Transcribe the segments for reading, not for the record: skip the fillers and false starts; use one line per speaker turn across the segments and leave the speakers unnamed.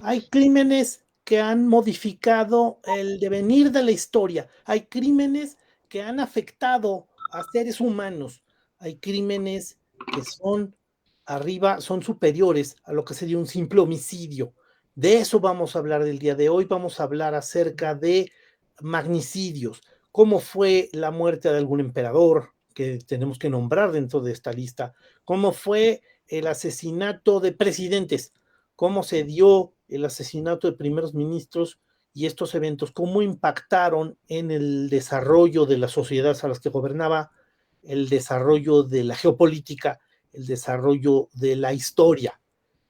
Hay crímenes que han modificado el devenir de la historia. Hay crímenes que han afectado a seres humanos. Hay crímenes que son arriba, son superiores a lo que sería un simple homicidio. De eso vamos a hablar del día de hoy. Vamos a hablar acerca de magnicidios. Cómo fue la muerte de algún emperador que tenemos que nombrar dentro de esta lista. Cómo fue el asesinato de presidentes, cómo se dio el asesinato de primeros ministros y estos eventos, cómo impactaron en el desarrollo de las sociedades a las que gobernaba, el desarrollo de la geopolítica, el desarrollo de la historia.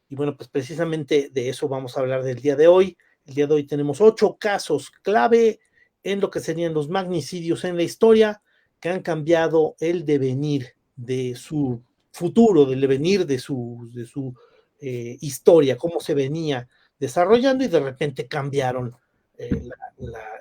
Y bueno, pues precisamente de eso vamos a hablar del día de hoy. El día de hoy tenemos 8 casos clave en lo que serían los magnicidios en la historia que han cambiado el devenir de su futuro, del devenir de su historia, cómo se venía desarrollando y de repente cambiaron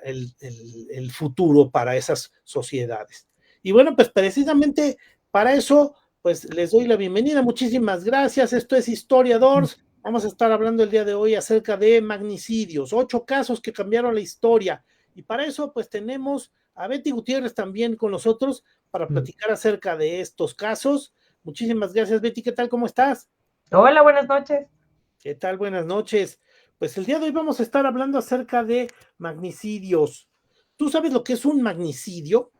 el futuro para esas sociedades. Y bueno, pues precisamente para eso pues les doy la bienvenida. Muchísimas gracias. Esto es Historiadores. Vamos a estar hablando el día de hoy acerca de magnicidios, 8 casos que cambiaron la historia. Y para eso, pues tenemos a Betty Gutiérrez también con nosotros para platicar acerca de estos casos. Muchísimas gracias, Betty. ¿Qué tal? ¿Cómo estás?
Hola, buenas noches.
¿Qué tal? Buenas noches. Pues el día de hoy vamos a estar hablando acerca de magnicidios. ¿Tú sabes lo que es un magnicidio?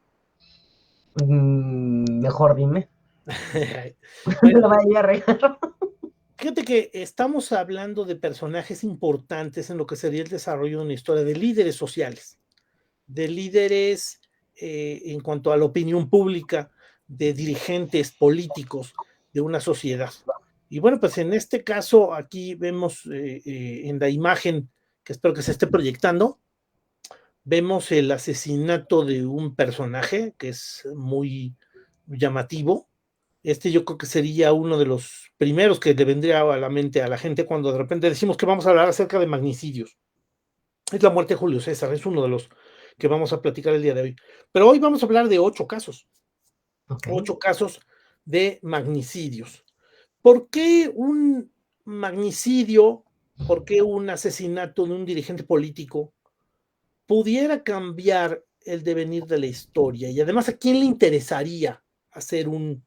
Mejor dime.
Bueno,
Lo vaya a regar.
fíjate que estamos hablando de personajes importantes en lo que sería el desarrollo de una historia de líderes sociales, de líderes en cuanto a la opinión pública, de dirigentes políticos de una sociedad. Y bueno, pues en este caso aquí vemos en la imagen que espero que se esté proyectando, vemos el asesinato de un personaje que es muy llamativo. Yo creo que sería uno de los primeros que le vendría a la mente a la gente cuando de repente decimos que vamos a hablar acerca de magnicidios. Es la muerte de Julio César, es uno de los que vamos a platicar el día de hoy. Pero hoy vamos a hablar de 8 casos,
Ok.
8 casos de magnicidios. ¿Por qué un magnicidio, por qué un asesinato de un dirigente político pudiera cambiar el devenir de la historia? Y además, ¿a quién le interesaría hacer un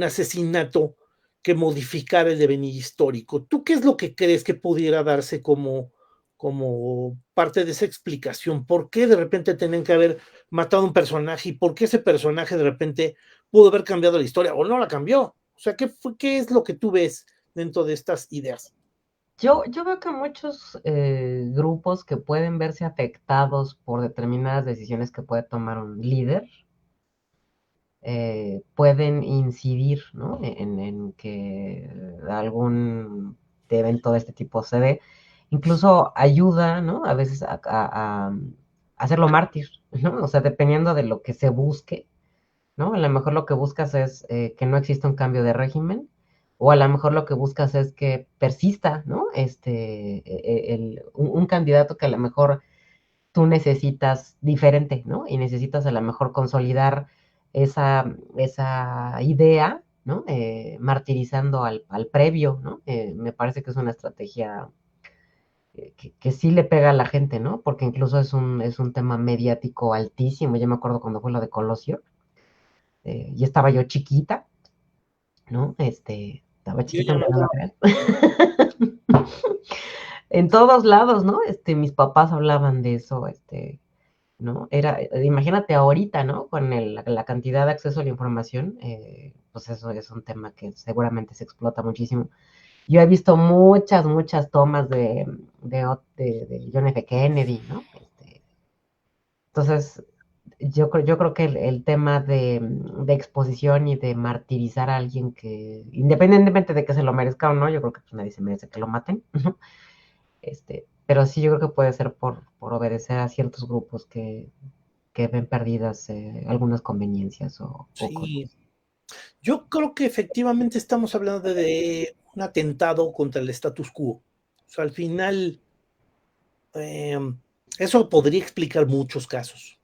asesinato que modificara el devenir histórico? ¿Tú qué es lo que crees que pudiera darse como parte de esa explicación? ¿Por qué de repente tenían que haber matado a un personaje y por qué ese personaje de repente pudo haber cambiado la historia o no la cambió? O sea, ¿qué es lo que tú ves dentro de estas ideas?
Yo veo que muchos grupos que pueden verse afectados por determinadas decisiones que puede tomar un líder pueden incidir, ¿no? En que algún evento de este tipo se dé. Incluso ayuda, ¿no? A veces a hacerlo mártir, ¿no? O sea, dependiendo de lo que se busque, ¿no? A lo mejor lo que buscas es que no exista un cambio de régimen, o a lo mejor lo que buscas es que persista, ¿no? Un candidato que a lo mejor tú necesitas diferente, ¿no? Y necesitas a lo mejor consolidar esa idea, ¿no? Martirizando al previo, ¿no? Me parece que es una estrategia que sí le pega a la gente, ¿no? Porque incluso es un tema mediático altísimo. Yo me acuerdo cuando fue lo de Colosio, y estaba yo chiquita, ¿no? Estaba
Yo
chiquita,
ya no.
aunque no lo creas. En todos lados, ¿no? Mis papás hablaban de eso, ¿no? Imagínate ahorita, ¿no? Con la cantidad de acceso a la información, pues eso es un tema que seguramente se explota muchísimo. Yo he visto muchas, muchas tomas de John F. Kennedy, ¿no? Entonces, yo creo que el tema de exposición y de martirizar a alguien que, independientemente de que se lo merezca o no, yo creo que pues, nadie se merece que lo maten, ¿no? Pero sí, yo creo que puede ser por obedecer a ciertos grupos que ven perdidas algunas conveniencias o cosas
Sí,
así.
yo creo que efectivamente estamos hablando de un atentado contra el status quo. O sea, al final, eh, eso podría explicar muchos casos.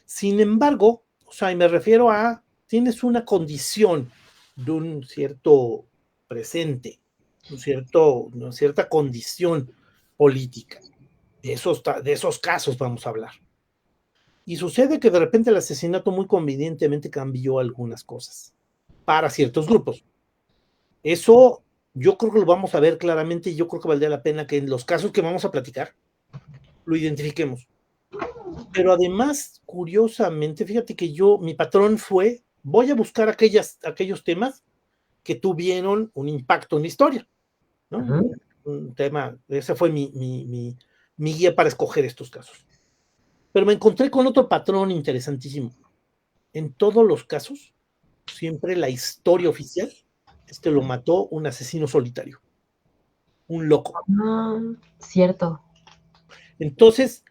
Sin embargo, o sea, y me refiero a, tienes una condición de un cierto presente. una cierta condición política. De esos casos vamos a hablar. Y sucede que de repente el asesinato muy convenientemente cambió algunas cosas para ciertos grupos. Eso yo creo que lo vamos a ver claramente y yo creo que valdría la pena que en los casos que vamos a platicar lo identifiquemos. Pero además, curiosamente, fíjate que mi patrón fue, voy a buscar aquellos temas que tuvieron un impacto en la historia, ¿no?
Ujú.
Un tema, ese fue mi guía para escoger estos casos. Pero me encontré con otro patrón interesantísimo. En todos los casos, siempre la historia oficial es que lo mató un asesino solitario, un loco.
Ah, cierto.
Entonces,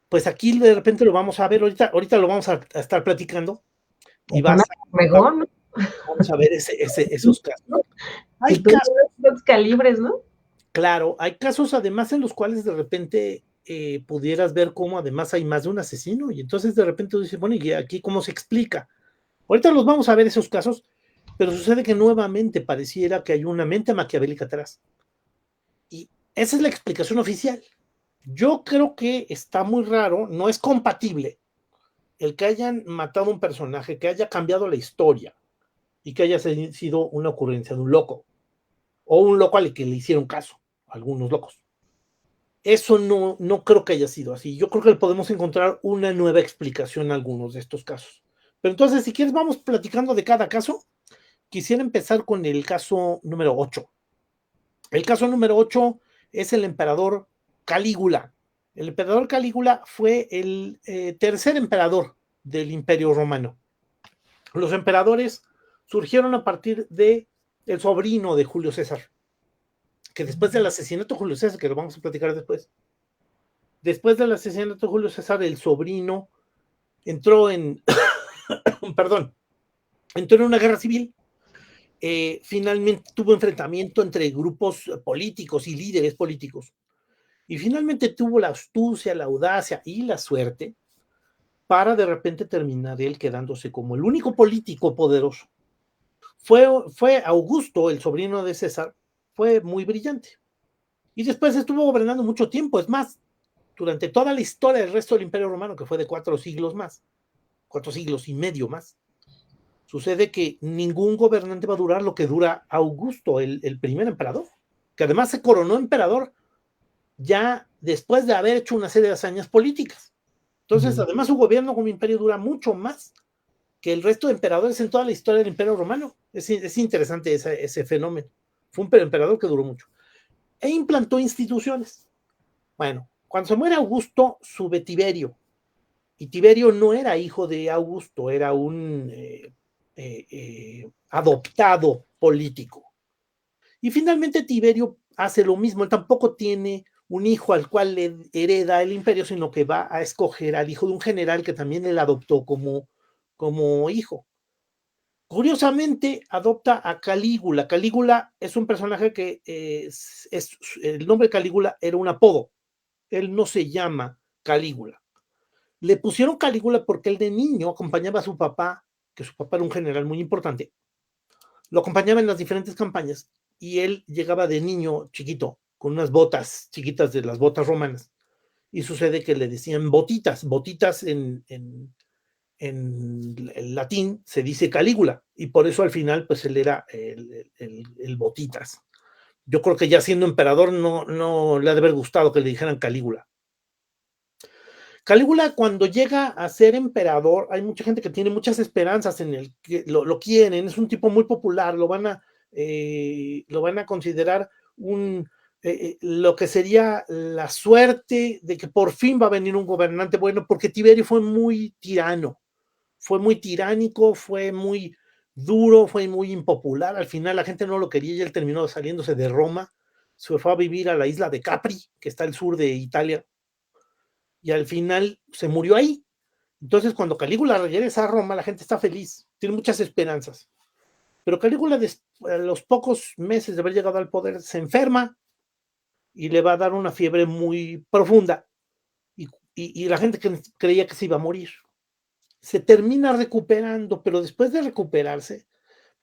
pues aquí de repente lo vamos a ver, ahorita lo vamos a estar platicando y
Suena Obregón, ¿no?
vamos a ver esos casos.
Que
Hay
tú
casos,
los calibres, ¿no?
claro, hay casos además en los cuales de repente pudieras ver cómo además hay más de un asesino y entonces de repente dices, bueno, ¿y aquí cómo se explica? Ahorita los vamos a ver esos casos, pero sucede que nuevamente pareciera que hay una mente maquiavélica atrás. Y esa es la explicación oficial. Yo creo que está muy raro, no es compatible el que hayan matado a un personaje, que haya cambiado la historia y que haya sido una ocurrencia de un loco o un loco al que le hicieron caso, algunos locos. Eso no creo que haya sido así. Yo creo que le podemos encontrar una nueva explicación a algunos de estos casos. Pero entonces, si quieres, vamos platicando de cada caso. Quisiera empezar con el caso número 8. El caso número 8 es el emperador Calígula. El emperador Calígula fue el tercer emperador del Imperio Romano. Los emperadores surgieron a partir de el sobrino de Julio César, que después del asesinato de Julio César, que lo vamos a platicar después del asesinato de Julio César, el sobrino entró en, perdón, entró en una guerra civil. Finalmente tuvo enfrentamiento entre grupos políticos y líderes políticos. Y finalmente tuvo la astucia, la audacia y la suerte para de repente terminar él quedándose como el único político poderoso. Fue Augusto, el sobrino de César, fue muy brillante. Y después estuvo gobernando mucho tiempo. Es más, durante toda la historia del resto del Imperio Romano, que fue de 4 siglos más, 4 siglos y medio más, sucede que ningún gobernante va a durar lo que dura Augusto, el primer emperador, que además se coronó emperador ya después de haber hecho una serie de hazañas políticas. Entonces, además, su gobierno como imperio dura mucho más que el resto de emperadores en toda la historia del Imperio Romano. Es interesante ese fenómeno. Fue un emperador que duró mucho. E implantó instituciones. Bueno, cuando se muere Augusto, sube Tiberio. Y Tiberio no era hijo de Augusto, era un adoptado político. Y finalmente Tiberio hace lo mismo. Él tampoco tiene un hijo al cual le hereda el imperio, sino que va a escoger al hijo de un general que también él adoptó como hijo. Curiosamente, adopta a Calígula. Calígula es un personaje que el nombre Calígula era un apodo. Él no se llama Calígula. Le pusieron Calígula porque él de niño acompañaba a su papá, que su papá era un general muy importante. Lo acompañaba en las diferentes campañas y él llegaba de niño chiquito con unas botas chiquitas de las botas romanas. Y sucede que le decían botitas. Botitas en latín se dice Calígula y por eso al final pues él era el Botitas. Yo creo que ya siendo emperador no le ha de haber gustado que le dijeran Calígula. Calígula cuando llega a ser emperador, hay mucha gente que tiene muchas esperanzas en él, que lo quieren, es un tipo muy popular, lo van a considerar lo que sería la suerte de que por fin va a venir un gobernante bueno, porque Tiberio fue muy tirano, fue muy tiránico, fue muy duro, fue muy impopular. Al final la gente no lo quería y él terminó saliéndose de Roma. Se fue a vivir a la isla de Capri, que está al sur de Italia, y al final se murió ahí. Entonces, cuando Calígula regresa a Roma, la gente está feliz, tiene muchas esperanzas. Pero Calígula, a los pocos meses de haber llegado al poder, se enferma y le va a dar una fiebre muy profunda. Y la gente creía que se iba a morir. Se termina recuperando, pero después de recuperarse,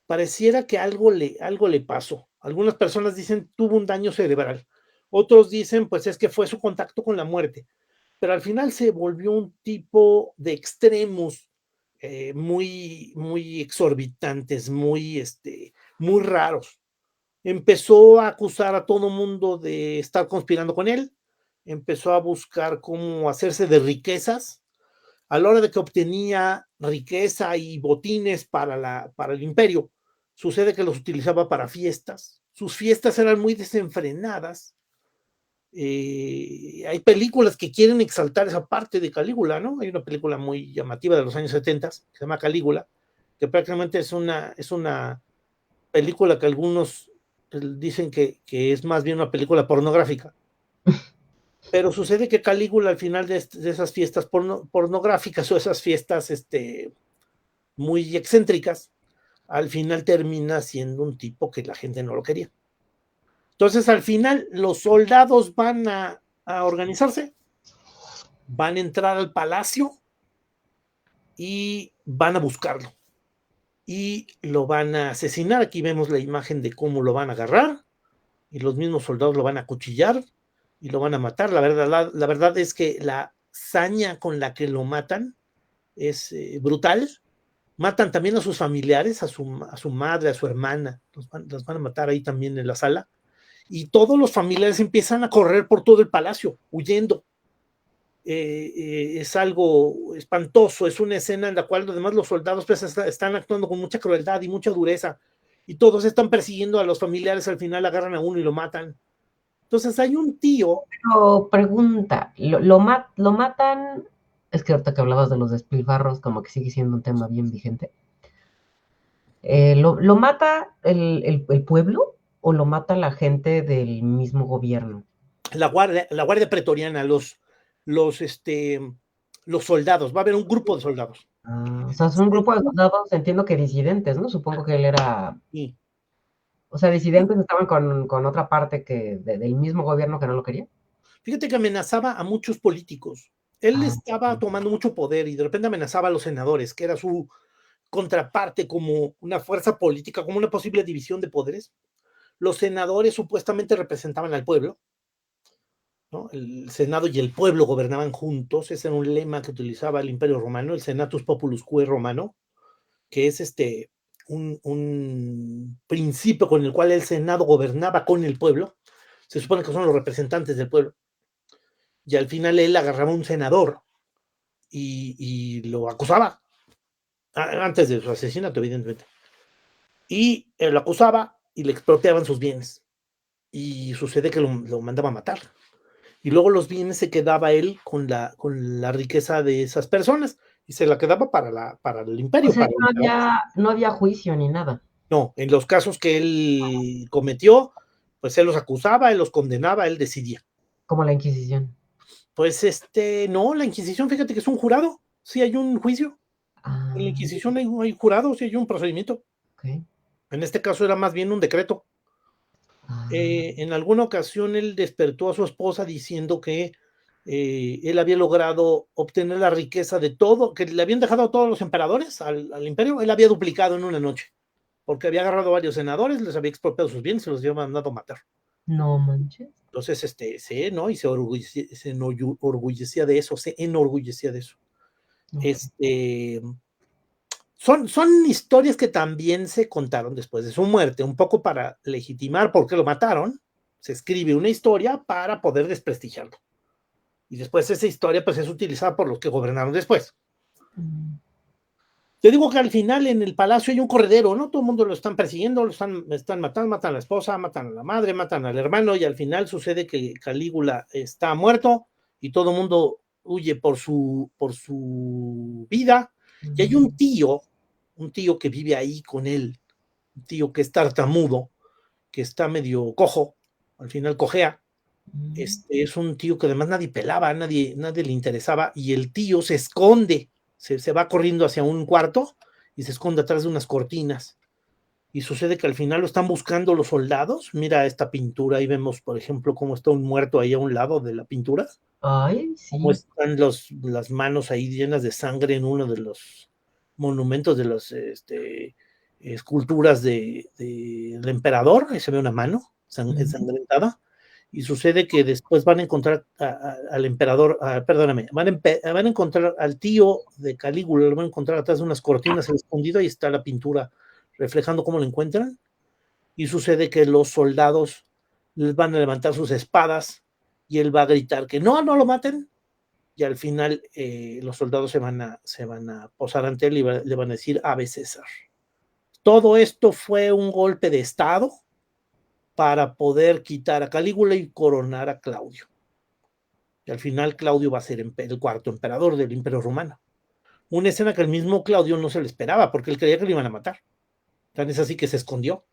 pareciera que algo le pasó, Algunas personas dicen tuvo un daño cerebral. Otros dicen, pues es que fue su contacto con la muerte. Pero al final se volvió un tipo de extremos muy exorbitantes, muy raros. Empezó a acusar a todo mundo de estar conspirando con él, empezó a buscar cómo hacerse de riquezas. A la hora de que obtenía riqueza y botines para el imperio, sucede que los utilizaba para fiestas. Sus fiestas eran muy desenfrenadas. Hay películas que quieren exaltar esa parte de Calígula, ¿no? Hay una película muy llamativa de los años 70 que se llama Calígula, que prácticamente es una película que algunos dicen que es más bien una película pornográfica. Pero sucede que Calígula al final de esas fiestas pornográficas o esas fiestas muy excéntricas, al final termina siendo un tipo que la gente no lo quería. Entonces al final los soldados van a organizarse, van a entrar al palacio y van a buscarlo. Y lo van a asesinar. Aquí vemos la imagen de cómo lo van a agarrar y los mismos soldados lo van a acuchillar y lo van a matar. La verdad es que la saña con la que lo matan es brutal. Matan también a sus familiares, a su madre, a su hermana. Los van a matar ahí también en la sala. Y todos los familiares empiezan a correr por todo el palacio, huyendo. Es algo espantoso, es una escena en la cual además los soldados pues, están actuando con mucha crueldad y mucha dureza, y todos están persiguiendo a los familiares, al final agarran a uno y lo matan. Entonces hay un tío.
Pero pregunta, ¿lo matan? Es que ahorita que hablabas de los despilfarros, como que sigue siendo un tema bien vigente. ¿Lo mata el pueblo o lo mata la gente del mismo gobierno?
La guardia pretoriana, los soldados, va a haber un grupo de soldados.
O sea, son un grupo de soldados, entiendo que disidentes, ¿no? Supongo que él era,
Y
o sea, disidentes estaban con otra parte del mismo gobierno que no lo quería.
fíjate que amenazaba a muchos políticos. Él
Ah,
estaba tomando mucho poder y de repente amenazaba a los senadores, que era su contraparte como una fuerza política, como una posible división de poderes. Los senadores supuestamente representaban al pueblo, ¿no? El Senado y el pueblo gobernaban juntos. Ese era un lema que utilizaba el Imperio Romano, el Senatus Populus Quo Romano, que es un principio con el cual el Senado gobernaba con el pueblo. Se supone que son los representantes del pueblo. Y al final él agarraba a un senador y lo acusaba, antes de su asesinato, evidentemente. Y lo acusaba y le expropiaban sus bienes. Y sucede que lo mandaba a matar. Y luego los bienes se quedaba él con la riqueza de esas personas y se la quedaba para el
o
imperio,
sea,
para el emperador.
no había juicio ni nada.
No, en los casos que él cometió, pues él los acusaba, él los condenaba, él decidía.
Como la Inquisición.
Pues no, la Inquisición, fíjate que es un jurado, sí hay un juicio. En la
Ah,
Inquisición hay jurado, sí hay un procedimiento.
ok.
En este caso era más bien un decreto.
Ah,
En alguna ocasión él despertó a su esposa diciendo que él había logrado obtener la riqueza de todo, que le habían dejado a todos los emperadores al imperio, él había duplicado en una noche, porque había agarrado a varios senadores, les había expropiado sus bienes y los había mandado a matar.
no manches.
Entonces, ¿no? Y se enorgullecía de eso, se enorgullecía de eso.
Ok.
Este, son historias que también se contaron después de su muerte, un poco para legitimar por qué lo mataron. Se escribe una historia para poder desprestigiarlo. Y después esa historia pues es utilizada por los que gobernaron después.
Mm.
Te digo que al final en el palacio hay un corredero, ¿no? Todo el mundo lo están persiguiendo, están matando, matan a la esposa, matan a la madre, matan al hermano y al final sucede que Calígula está muerto y todo el mundo huye por su vida. Y hay
Mm.
un tío que vive ahí con él, un tío que es tartamudo, que está medio cojo, al final cojea.
Mm.
Es un tío que además nadie pelaba, nadie le interesaba, y el tío se esconde, se va corriendo hacia un cuarto y se esconde atrás de unas cortinas. Y sucede que al final lo están buscando los soldados. Mira esta pintura, ahí vemos, por ejemplo, cómo está un muerto ahí a un lado de la pintura,
Ay,
cómo
sí.
están las manos ahí llenas de sangre en uno de los monumentos de los esculturas del emperador, ahí se ve una mano ensangrentada, y sucede que después van a encontrar al emperador, perdóname, van a encontrar al tío de Calígula, lo van a encontrar atrás de unas cortinas escondido, ahí está la pintura reflejando cómo lo encuentran, y sucede que los soldados les van a levantar sus espadas, y él va a gritar que no lo maten, y al final los soldados se van a posar ante él y le van a decir Ave César. Todo esto fue un golpe de estado para poder quitar a Calígula y coronar a Claudio. Y al final Claudio va a ser el cuarto emperador del Imperio Romano. Una escena que el mismo Claudio no se le esperaba, porque él creía que lo iban a matar. Tan es así que se escondió.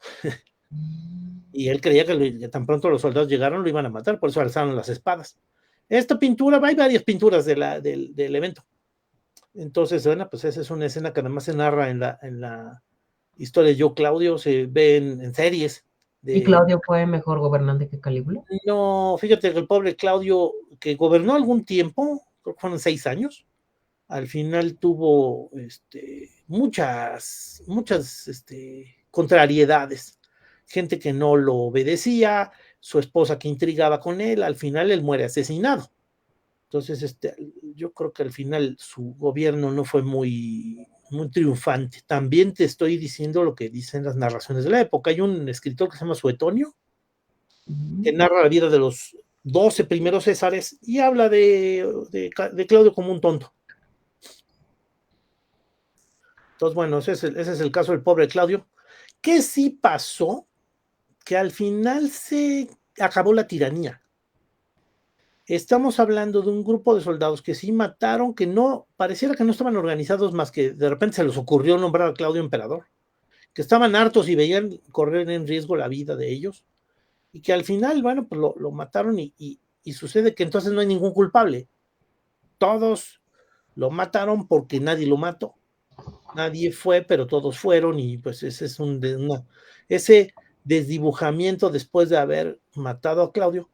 Y él creía que tan pronto los soldados llegaron lo iban a matar, por eso alzaron las espadas. Esta pintura, hay varias pinturas del evento. Entonces, bueno, pues esa es una escena que además se narra en la historia de Yo Claudio, se ve en series.
¿Y Claudio fue mejor gobernante que Calígula?
No, fíjate que el pobre Claudio, que gobernó algún tiempo, creo que fueron 6 años, al final tuvo muchas contrariedades. Gente que no lo obedecía, su esposa que intrigaba con él, al final él muere asesinado. Entonces, yo creo que al final su gobierno no fue muy triunfante. También te estoy diciendo lo que dicen las narraciones de la época. Hay un escritor que se llama Suetonio, que narra la vida de los 12 primeros Césares y habla de Claudio como un tonto. Entonces, bueno, ese es el caso del pobre Claudio. ¿Qué sí pasó? Que al final se acabó la tiranía. Estamos hablando de un grupo de soldados que sí mataron, que no, pareciera que no estaban organizados, más que de repente se les ocurrió nombrar a Claudio emperador, que estaban hartos y veían correr en riesgo la vida de ellos, y que al final, bueno, pues lo mataron y sucede que entonces no hay ningún culpable. Todos lo mataron porque nadie lo mató. Nadie fue, pero todos fueron, y pues ese es ese desdibujamiento después de haber matado a Claudio,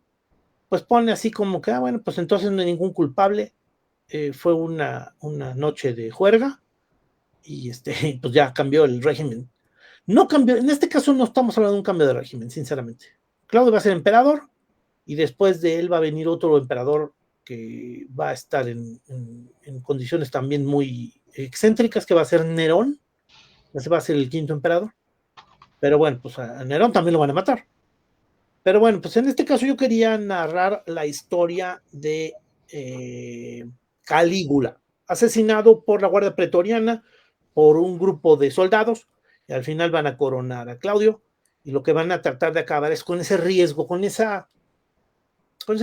pues pone así como que, bueno, pues entonces no hay ningún culpable, fue una noche de juerga, y pues ya cambió el régimen. No cambió, en este caso no estamos hablando de un cambio de régimen, sinceramente. Claudio va a ser emperador, y después de él va a venir otro emperador que va a estar en condiciones también muy excéntricas, que va a ser Nerón, ese va a ser el quinto emperador, pero bueno, pues a Nerón también lo van a matar. Pero bueno, pues en este caso yo quería narrar la historia de Calígula, asesinado por la Guardia Pretoriana, por un grupo de soldados, y al final van a coronar a Claudio, y lo que van a tratar de acabar es con ese riesgo, con ese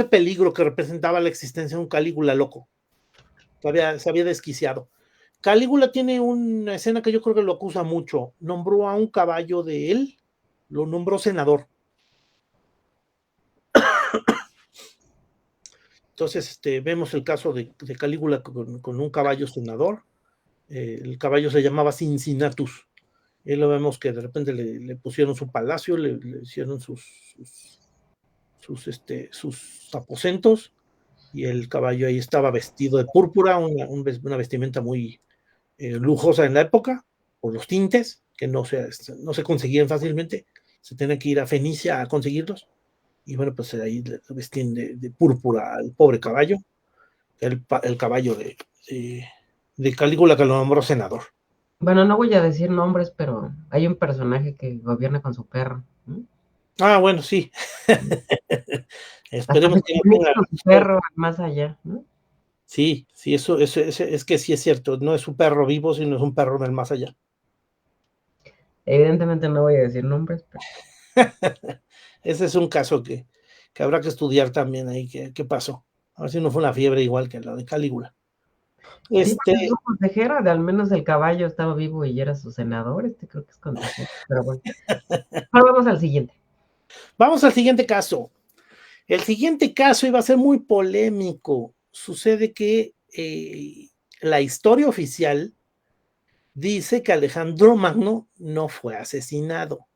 peligro que representaba la existencia de un Calígula loco, que se había desquiciado. Calígula tiene una escena que yo creo que lo acusa mucho. Nombró a un caballo de él, lo nombró senador. Entonces, vemos el caso de Calígula con un caballo senador. El caballo se llamaba Cincinnatus. Y lo vemos que de repente le pusieron su palacio, le hicieron sus aposentos, y el caballo ahí estaba vestido de púrpura, una vestimenta muy lujosa en la época, por los tintes, que no se conseguían fácilmente, se tenía que ir a Fenicia a conseguirlos, y bueno, pues ahí le vestían de púrpura al pobre caballo, el caballo de Calígula, que lo nombró senador.
Bueno, no voy a decir nombres, pero hay un personaje que gobierna con su perro.
Ah, bueno, sí.
Hasta
Esperemos
se
que no
comunica
tenga
con su
suerte.
perro más allá, ¿no?
Sí, eso es que sí es cierto, no es un perro vivo, sino es un perro del más allá.
Evidentemente no voy a decir nombres, pero...
Ese es un caso que habrá que estudiar también ahí, qué pasó. A ver si no fue una fiebre igual que la de Calígula.
Sí, porque es un consejero, de al menos el caballo estaba vivo y era su senador, creo que es consejero, pero bueno. Ahora vamos al siguiente.
Vamos al siguiente caso. El siguiente caso iba a ser muy polémico. Sucede que la historia oficial dice que Alejandro Magno no fue asesinado.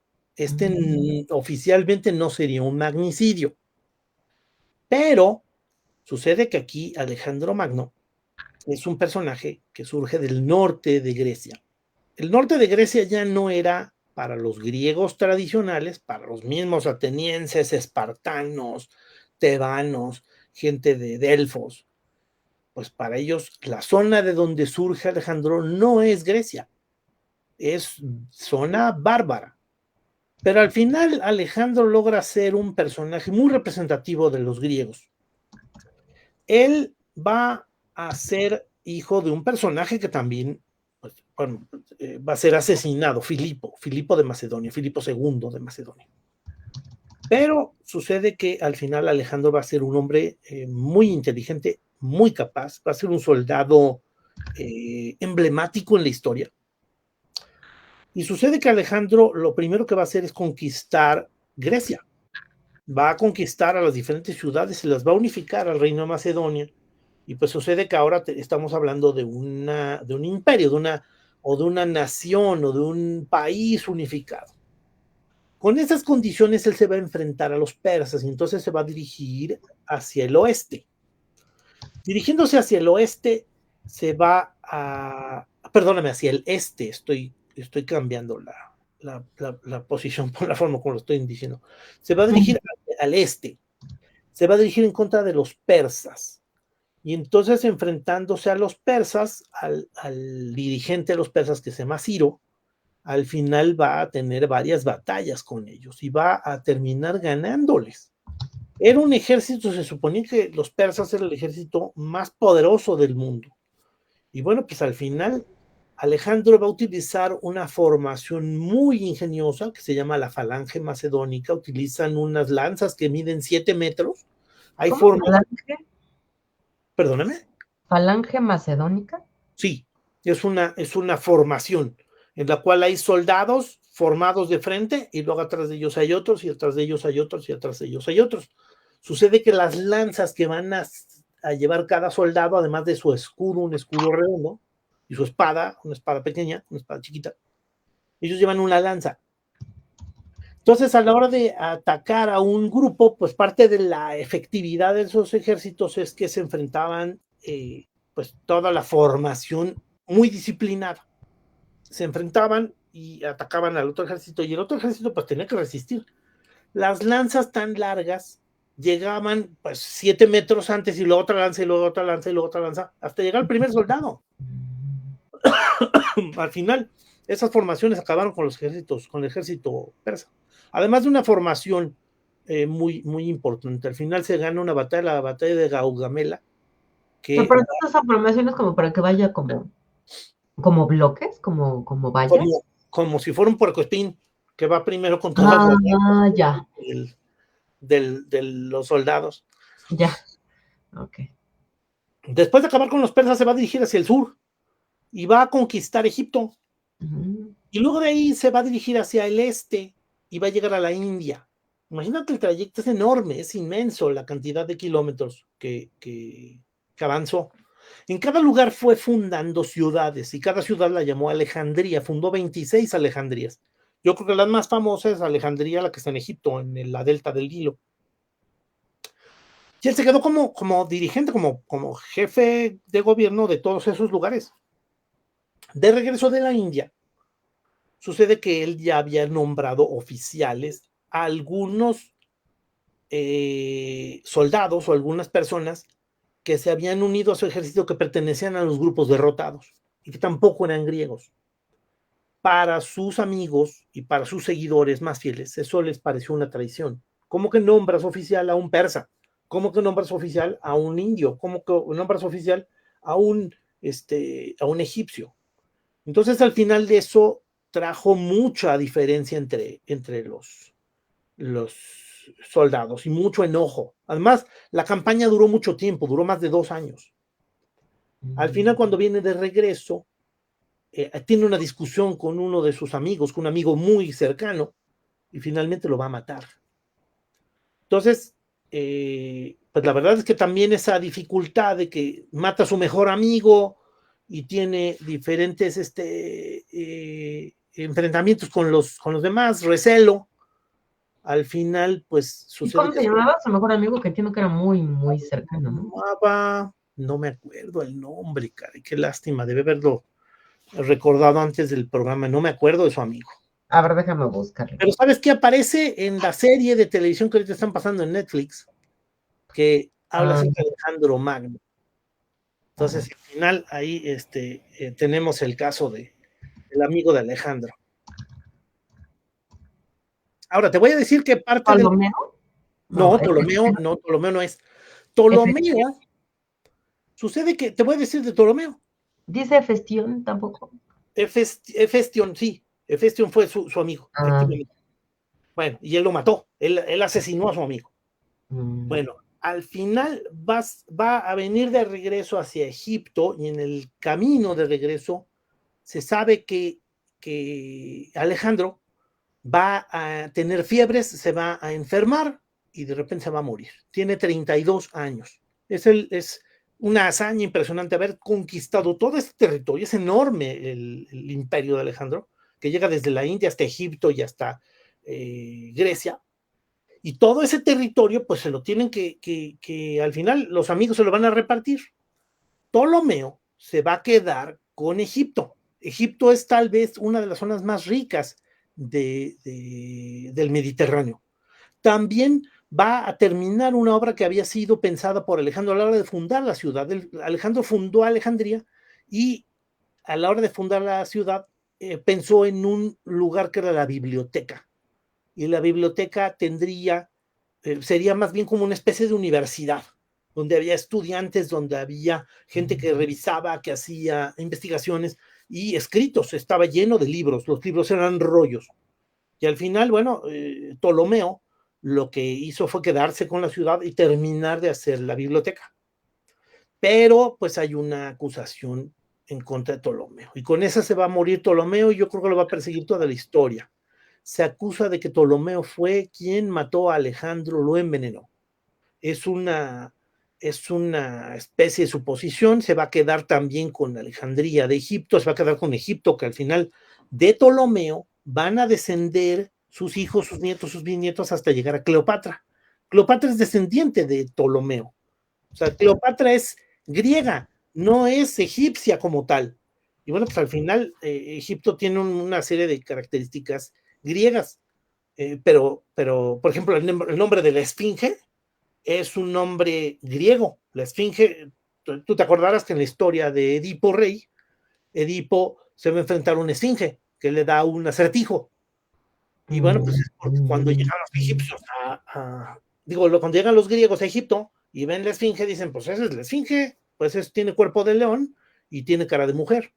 Oficialmente no sería un magnicidio. Pero sucede que aquí Alejandro Magno es un personaje que surge del norte de Grecia. el norte de Grecia ya no era para los griegos tradicionales, para los mismos atenienses, espartanos, tebanos, gente de Delfos, pues para ellos la zona de donde surge Alejandro no es Grecia, es zona bárbara. Pero al final Alejandro logra ser un personaje muy representativo de los griegos. Él va a ser hijo de un personaje que también pues, bueno, va a ser asesinado, Filipo de Macedonia, Filipo II de Macedonia. Pero sucede que al final Alejandro va a ser un hombre muy inteligente, muy capaz, va a ser un soldado emblemático en la historia. Y sucede que Alejandro lo primero que va a hacer es conquistar Grecia. Va a conquistar a las diferentes ciudades y las va a unificar al reino de Macedonia. Y pues sucede que ahora estamos hablando de un imperio, de una nación o de un país unificado. Con esas condiciones él se va a enfrentar a los persas y entonces se va a dirigir hacia el oeste. Dirigiéndose hacia el oeste, se va a, perdóname, hacia el este, estoy cambiando la posición por la forma como lo estoy diciendo. Se va a dirigir al este, se va a dirigir en contra de los persas. Y entonces enfrentándose a los persas, al dirigente de los persas que se llama Ciro, al final va a tener varias batallas con ellos y va a terminar ganándoles. Era un ejército, se suponía que los persas era el ejército más poderoso del mundo. Y bueno, pues al final Alejandro va a utilizar una formación muy ingeniosa que se llama la falange macedónica. Utilizan unas lanzas que miden 7 metros. Hay
¿Cómo?
formas... Perdóname.
¿Falange macedónica?
Sí, es una formación en la cual hay soldados formados de frente y luego atrás de ellos hay otros y atrás de ellos hay otros y atrás de ellos hay otros. Sucede que las lanzas que van a llevar cada soldado, además de su escudo, un escudo redondo, y su espada, una espada pequeña, una espada chiquita, ellos llevan una lanza. Entonces, a la hora de atacar a un grupo, pues parte de la efectividad de esos ejércitos es que se enfrentaban pues toda la formación muy disciplinada. Se enfrentaban y atacaban al otro ejército y el otro ejército pues tenía que resistir. Las lanzas tan largas llegaban pues 7 metros antes y luego otra lanza y luego otra lanza y luego otra lanza hasta llegar al primer soldado. Al final, esas formaciones acabaron con con el ejército persa. Además de una formación muy, muy importante. Al final se gana una batalla, la batalla de Gaugamela.
Pero entonces esa formación es como para que vaya como bloques, como vallas.
Como si fuera un puercoespín que va primero con todas las
ya.
de los soldados.
Ya, ok.
Después de acabar con los persas se va a dirigir hacia el sur y va a conquistar Egipto. Y luego de ahí se va a dirigir hacia el este y va a llegar a la India. Imagínate, el trayecto es enorme, es inmenso la cantidad de kilómetros que avanzó. En cada lugar fue fundando ciudades y cada ciudad la llamó Alejandría, fundó 26 Alejandrías. Yo creo que la más famosa es Alejandría, la que está en Egipto, en la delta del Nilo. Y él se quedó como dirigente, como jefe de gobierno de todos esos lugares. De regreso de la India, sucede que él ya había nombrado oficiales a algunos soldados o algunas personas que se habían unido a su ejército que pertenecían a los grupos derrotados y que tampoco eran griegos. Para sus amigos y para sus seguidores más fieles, eso les pareció una traición. ¿Cómo que nombras oficial a un persa? ¿Cómo que nombras oficial a un indio? ¿Cómo que nombras oficial a un egipcio? Entonces, al final de eso, trajo mucha diferencia entre los soldados y mucho enojo. Además, la campaña duró mucho tiempo, duró más de 2 años. Al final, cuando viene de regreso, tiene una discusión con uno de sus amigos, con un amigo muy cercano, y finalmente lo va a matar. Entonces, pues la verdad es que también esa dificultad de que mata a su mejor amigo y tiene diferentes enfrentamientos con los demás, recelo, al final pues sucede.
¿Cómo se llamaba su mejor amigo? Que entiendo que era muy, muy cercano, ¿no?
No me acuerdo el nombre, cara, qué lástima, debe haberlo recordado antes del programa, no me acuerdo de su amigo.
A ver, déjame buscarlo.
Pero ¿sabes qué? Aparece en la serie de televisión que ahorita están pasando en Netflix, que habla acerca de Alejandro Magno. Entonces, al final, ahí tenemos el caso del amigo de Alejandro. Ahora, te voy a decir que parte del...
¿Ptolomeo?
No, Ptolomeo no es. Ptolomeo, sucede que, te voy a decir de Ptolomeo.
¿Dice Hefestión tampoco?
Hefestion, sí. Hefestion fue su amigo, efectivamente. Bueno, y él lo mató. Él asesinó a su amigo. Bueno, al final va a venir de regreso hacia Egipto y en el camino de regreso se sabe que Alejandro va a tener fiebres, se va a enfermar y de repente se va a morir. Tiene 32 años. Es una hazaña impresionante haber conquistado todo este territorio. Es enorme el imperio de Alejandro, que llega desde la India hasta Egipto y hasta Grecia. Y todo ese territorio, pues se lo tienen que al final los amigos se lo van a repartir. Ptolomeo se va a quedar con Egipto. Egipto es tal vez una de las zonas más ricas del Mediterráneo. También va a terminar una obra que había sido pensada por Alejandro a la hora de fundar la ciudad. Alejandro fundó Alejandría y a la hora de fundar la ciudad pensó en un lugar que era la biblioteca. Y la biblioteca sería más bien como una especie de universidad, donde había estudiantes, donde había gente que revisaba, que hacía investigaciones y escritos, estaba lleno de libros, los libros eran rollos. Y al final, bueno, Ptolomeo lo que hizo fue quedarse con la ciudad y terminar de hacer la biblioteca. Pero pues hay una acusación en contra de Ptolomeo, y con esa se va a morir Ptolomeo y yo creo que lo va a perseguir toda la historia. Se acusa de que Ptolomeo fue quien mató a Alejandro, lo envenenó. Es una especie de suposición, se va a quedar también con Alejandría de Egipto, se va a quedar con Egipto, que al final de Ptolomeo van a descender sus hijos, sus nietos, sus bisnietos hasta llegar a Cleopatra. Cleopatra es descendiente de Ptolomeo. O sea, Cleopatra es griega, no es egipcia como tal. Y bueno, pues al final Egipto tiene una serie de características griegas, pero, por ejemplo, el nombre de la esfinge es un nombre griego. La esfinge, tú te acordarás que en la historia de Edipo Rey, Edipo se va a enfrentar a una esfinge que le da un acertijo. Y bueno, pues es porque cuando llegan los egipcios cuando llegan los griegos a Egipto y ven la esfinge, dicen, pues esa es la esfinge, pues tiene cuerpo de león y tiene cara de mujer.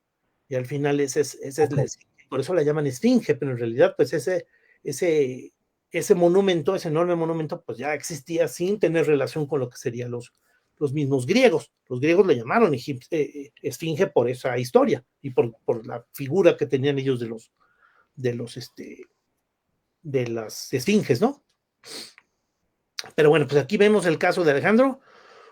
Y al final esa es la esfinge. Por eso la llaman esfinge, pero en realidad, pues ese monumento, ese enorme monumento, pues ya existía sin tener relación con lo que serían los mismos griegos. Los griegos le llamaron esfinge por esa historia y por la figura que tenían ellos de las esfinges, ¿no? Pero bueno, pues aquí vemos el caso de Alejandro,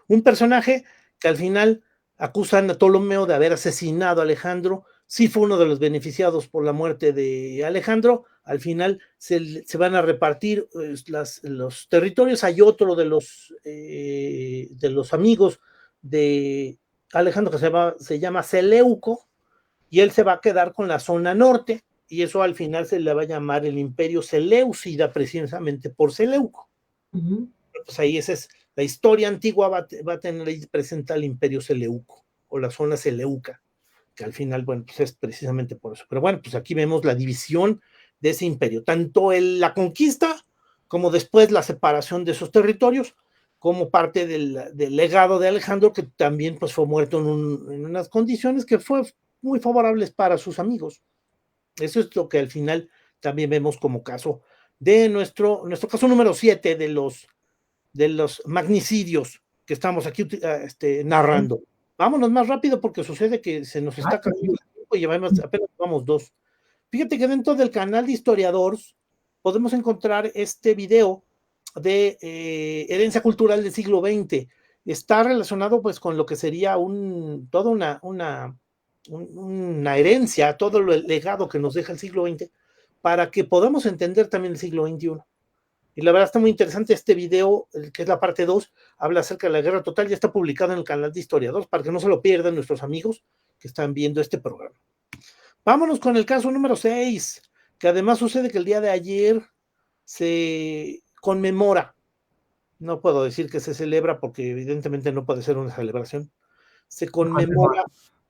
un personaje que al final acusan a Ptolomeo de haber asesinado a Alejandro. Sí fue uno de los beneficiados por la muerte de Alejandro. Al final se van a repartir los territorios. Hay otro de los amigos de Alejandro que se llama Seleuco, y él se va a quedar con la zona norte, y eso al final se le va a llamar el Imperio Seleucida, precisamente por Seleuco. Pues ahí esa es la historia antigua, va a tener ahí presenta el Imperio Seleuco o la zona Seleuca, que al final, bueno, pues es precisamente por eso. Pero bueno, pues aquí vemos la división de ese imperio, tanto la conquista como después la separación de esos territorios, como parte del legado de Alejandro, que también pues fue muerto en unas condiciones que fue muy favorables para sus amigos. Eso es lo que al final también vemos como caso de nuestro caso número 7 de los magnicidios que estamos aquí narrando. Vámonos más rápido porque sucede que se nos está acabando el tiempo y apenas vamos 2. Fíjate que dentro del canal de Historiadores podemos encontrar este video de herencia cultural del siglo XX. Está relacionado pues con lo que sería toda una herencia, todo el legado que nos deja el siglo XX, para que podamos entender también el siglo XXI. Y la verdad está muy interesante este video, que es la parte 2, habla acerca de la guerra total, ya está publicado en el canal de Historiadores, para que no se lo pierdan nuestros amigos que están viendo este programa. Vámonos con el caso número 6, que además sucede que el día de ayer se conmemora, no puedo decir que se celebra porque evidentemente no puede ser una celebración, se conmemora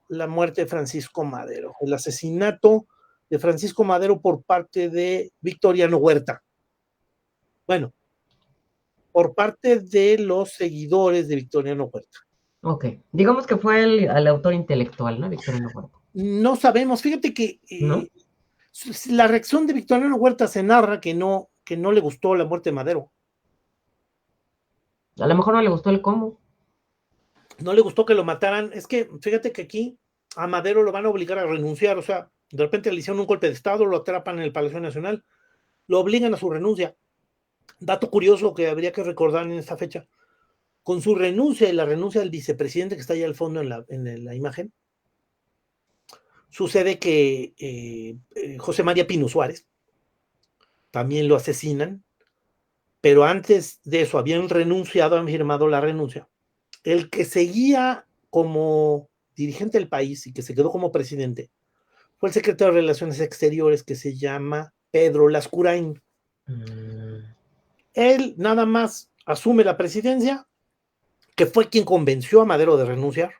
la muerte de Francisco Madero, el asesinato de Francisco Madero por parte de Victoriano Huerta. Bueno, por parte de los seguidores de Victoriano Huerta.
Ok, digamos que fue el autor intelectual, ¿no? Victoriano Huerta.
No sabemos, fíjate que
¿No?
la reacción de Victoriano Huerta se narra que no le gustó la muerte de Madero.
A lo mejor no le gustó el cómo.
No le gustó que lo mataran. Es que fíjate que aquí a Madero lo van a obligar a renunciar. O sea, de repente le hicieron un golpe de Estado, lo atrapan en el Palacio Nacional, lo obligan a su renuncia. Dato curioso que habría que recordar en esta fecha. Con su renuncia y la renuncia del vicepresidente que está allá al fondo en la imagen, sucede que José María Pino Suárez también lo asesinan, pero antes de eso habían renunciado, han firmado la renuncia. El que seguía como dirigente del país y que se quedó como presidente fue el secretario de Relaciones Exteriores que se llama Pedro Lascurain. Él nada más asume la presidencia, que fue quien convenció a Madero de renunciar,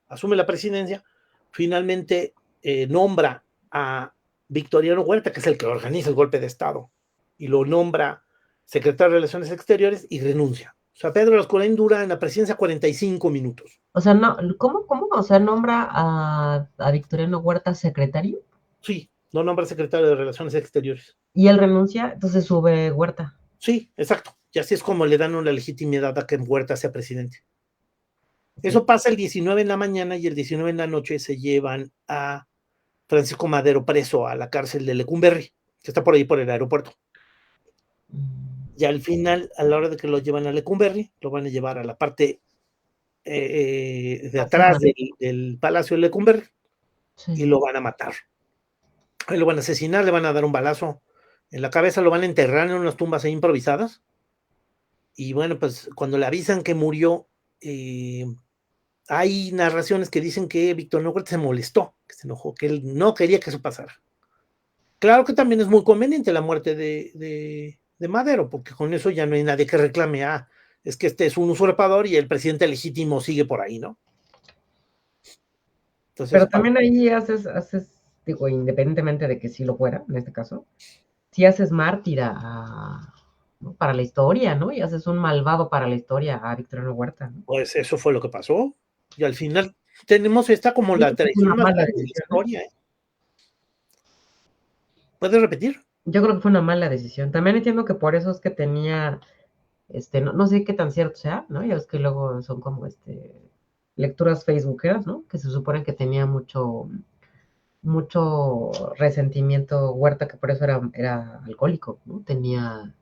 asume la presidencia, finalmente nombra a Victoriano Huerta, que es el que organiza el golpe de Estado, y lo nombra secretario de Relaciones Exteriores y renuncia. O sea, Pedro Lascurain dura en la presidencia 45 minutos.
O sea, no, ¿cómo? O sea, nombra a Victoriano Huerta secretario
Sí, no nombra secretario de Relaciones Exteriores.
y él renuncia, entonces sube Huerta.
Sí, exacto. Y así es como le dan una legitimidad a que Huerta sea presidente.
Okay.
Eso pasa el 19 en la mañana y el 19 en la noche se llevan a Francisco Madero preso a la cárcel de Lecumberri, que está por ahí por el aeropuerto. Y al final, a la hora de que lo llevan a Lecumberri, lo van a llevar a la parte de atrás del Palacio de Lecumberri
Sí.
y lo van a matar. Ahí lo van a asesinar, le van a dar un balazo en la cabeza, lo van a enterrar en unas tumbas ahí improvisadas. Y bueno, pues cuando le avisan que murió, hay narraciones que dicen que Víctor Huerta se molestó, que se enojó, que él no quería que eso pasara. Claro que también es muy conveniente la muerte de Madero, porque con eso ya no hay nadie que reclame, es que este es un usurpador y el presidente legítimo sigue por ahí, ¿no? Entonces,
Pero también ahí haces, digo, independientemente de que sí lo fuera, en este caso, sí haces mártir ¿no? Para la historia, ¿no? Y haces un malvado para la historia a Victoriano Huerta, ¿no?
pues eso fue lo que pasó. Y al final tenemos esta como
Yo
la
creo que fue una
traición más
mala
grande de la
decisión, ¿eh?
historia, ¿eh? ¿Puedes repetir?
Yo creo que fue una mala decisión. También entiendo que por eso es que tenía, no sé qué tan cierto sea, ¿no? Ya es que luego son como, lecturas facebookeras, ¿no? Que se supone que tenía mucho resentimiento Huerta, que por eso era alcohólico, ¿no? Tenía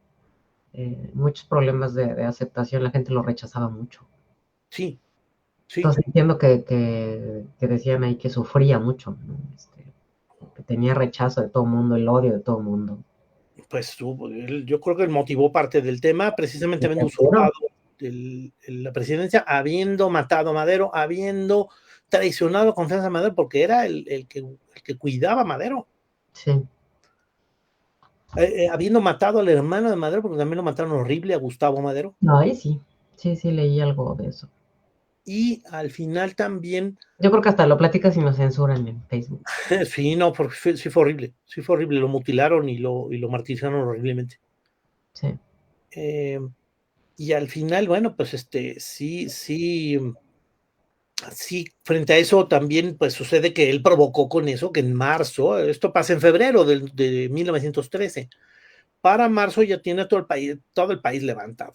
muchos problemas de aceptación, la gente lo rechazaba mucho.
Sí, sí.
Entonces entiendo que decían ahí que sufría mucho, ¿no? Que tenía rechazo de todo el mundo, el odio de todo el mundo.
Pues yo creo que él motivó parte del tema, precisamente habiendo
Seguro.
usurpado la presidencia, habiendo matado a Madero, habiendo traicionado la confianza de Madero, porque era el que cuidaba a Madero,
Sí.
habiendo matado al hermano de Madero, porque también lo mataron horrible a Gustavo Madero,
No, ahí sí. Sí, sí, leí algo de eso.
y al final también,
Yo creo que hasta lo platicas y nos censuran en Facebook.
sí, no, porque sí fue horrible, lo mutilaron y lo martirizaron horriblemente.
Sí.
Eh, y al final, bueno, pues sí, sí, frente a eso también pues sucede que él provocó con eso que en marzo, esto pasa en febrero de 1913, para marzo ya tiene todo el país levantado.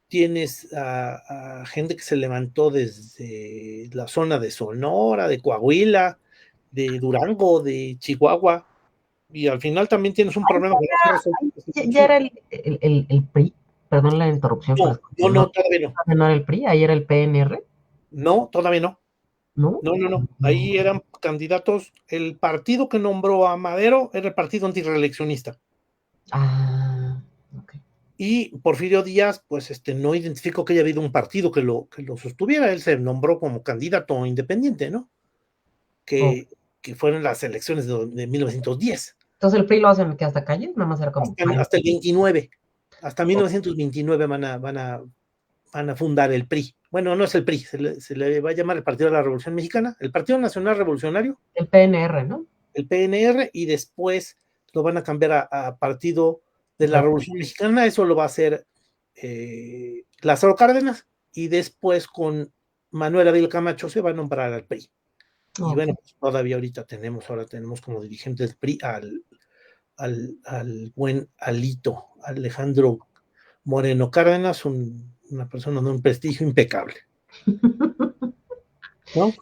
Tienes a gente que se levantó desde la zona de Sonora, de Coahuila, de Durango, de Chihuahua, y al final también tienes un problema que no se ha resuelto.
Ya era el PRI, perdón la interrupción, pero
No, no, no, todavía no.
no era el PRI, ahí era el PNR,
No, todavía no.
¿no?
No, no, no. Ahí eran candidatos. El partido que nombró a Madero era el partido antireeleccionista.
Ah, ok.
Y Porfirio Díaz, pues no identificó que haya habido un partido que lo sostuviera. Él se nombró como candidato independiente, ¿no?
Oh,
Que, que fueron las elecciones de 1910.
Entonces el PRI lo hacen que hasta calle, nada más era como...
Hasta el 29, hasta 1929 van a fundar el PRI. Bueno, no es el PRI, se le va a llamar el Partido de la Revolución Mexicana, el Partido Nacional Revolucionario.
El PNR, ¿no?
El PNR, y después lo van a cambiar a Partido de la Revolución Mexicana. Eso lo va a hacer Lázaro Cárdenas, y después con Manuel Ávila Camacho se va a nombrar al PRI. Y bueno, pues todavía ahorita tenemos como dirigente del PRI al buen Alito, Alejandro Moreno Cárdenas, una persona de un prestigio impecable. ¿No?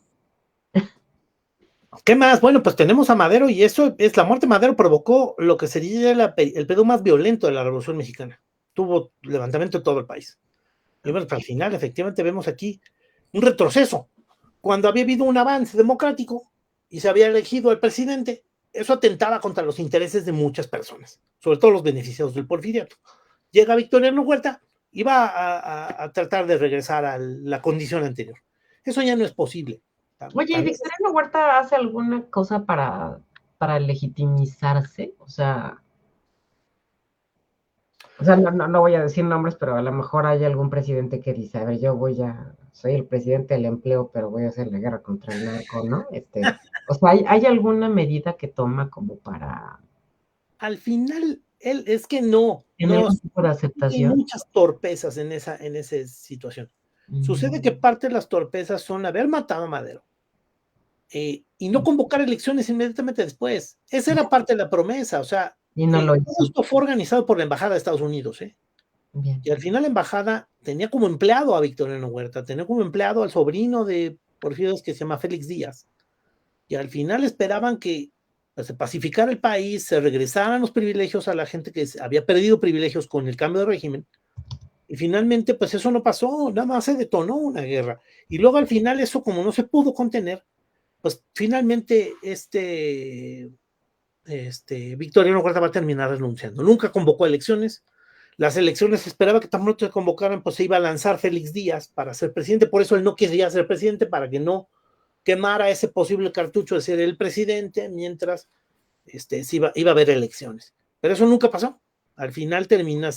¿Qué más? Bueno, pues tenemos a Madero, y eso es la muerte de Madero provocó lo que sería el pedo más violento de la Revolución Mexicana. Tuvo levantamiento en todo el país. Y bueno, pues al final, efectivamente, vemos aquí un retroceso. Cuando había habido un avance democrático y se había elegido al presidente, eso atentaba contra los intereses de muchas personas, sobre todo los beneficiados del porfiriato. Llega Victoriano Huerta y va a tratar de regresar a la condición anterior. Eso ya no es posible.
Oye, ¿y Victoriano Huerta hace alguna cosa para legitimizarse? O sea, no voy a decir nombres, pero a lo mejor hay algún presidente que dice, a ver, soy el presidente del empleo, pero voy a hacer la guerra contra el narco, ¿no? O sea, ¿hay alguna medida que toma como para...
Al final, él es que no
algún tipo de
hay
aceptación?
muchas torpezas en esa situación. Sucede que parte de las torpezas son haber matado a Madero y no convocar elecciones inmediatamente después. Esa era parte de la promesa, o sea,
Y no lo hizo.
esto fue organizado por la Embajada de Estados Unidos,
Bien.
y al final la Embajada tenía como empleado a Victoriano Huerta, tenía como empleado al sobrino de Porfirio Díaz, que se llama Félix Díaz, y al final esperaban que pues, se pacificara el país, se regresaran los privilegios a la gente que había perdido privilegios con el cambio de régimen, y finalmente pues eso no pasó, nada más se detonó una guerra, y luego al final eso, como no se pudo contener, pues finalmente Victoriano Huerta va a terminar renunciando. Nunca convocó elecciones. Las elecciones se esperaba que tan pronto se convocaran, pues se iba a lanzar Félix Díaz para ser presidente. Por eso él no quería ser presidente, para que no quemara ese posible cartucho de ser el presidente mientras iba a haber elecciones. Pero eso nunca pasó. Al final termina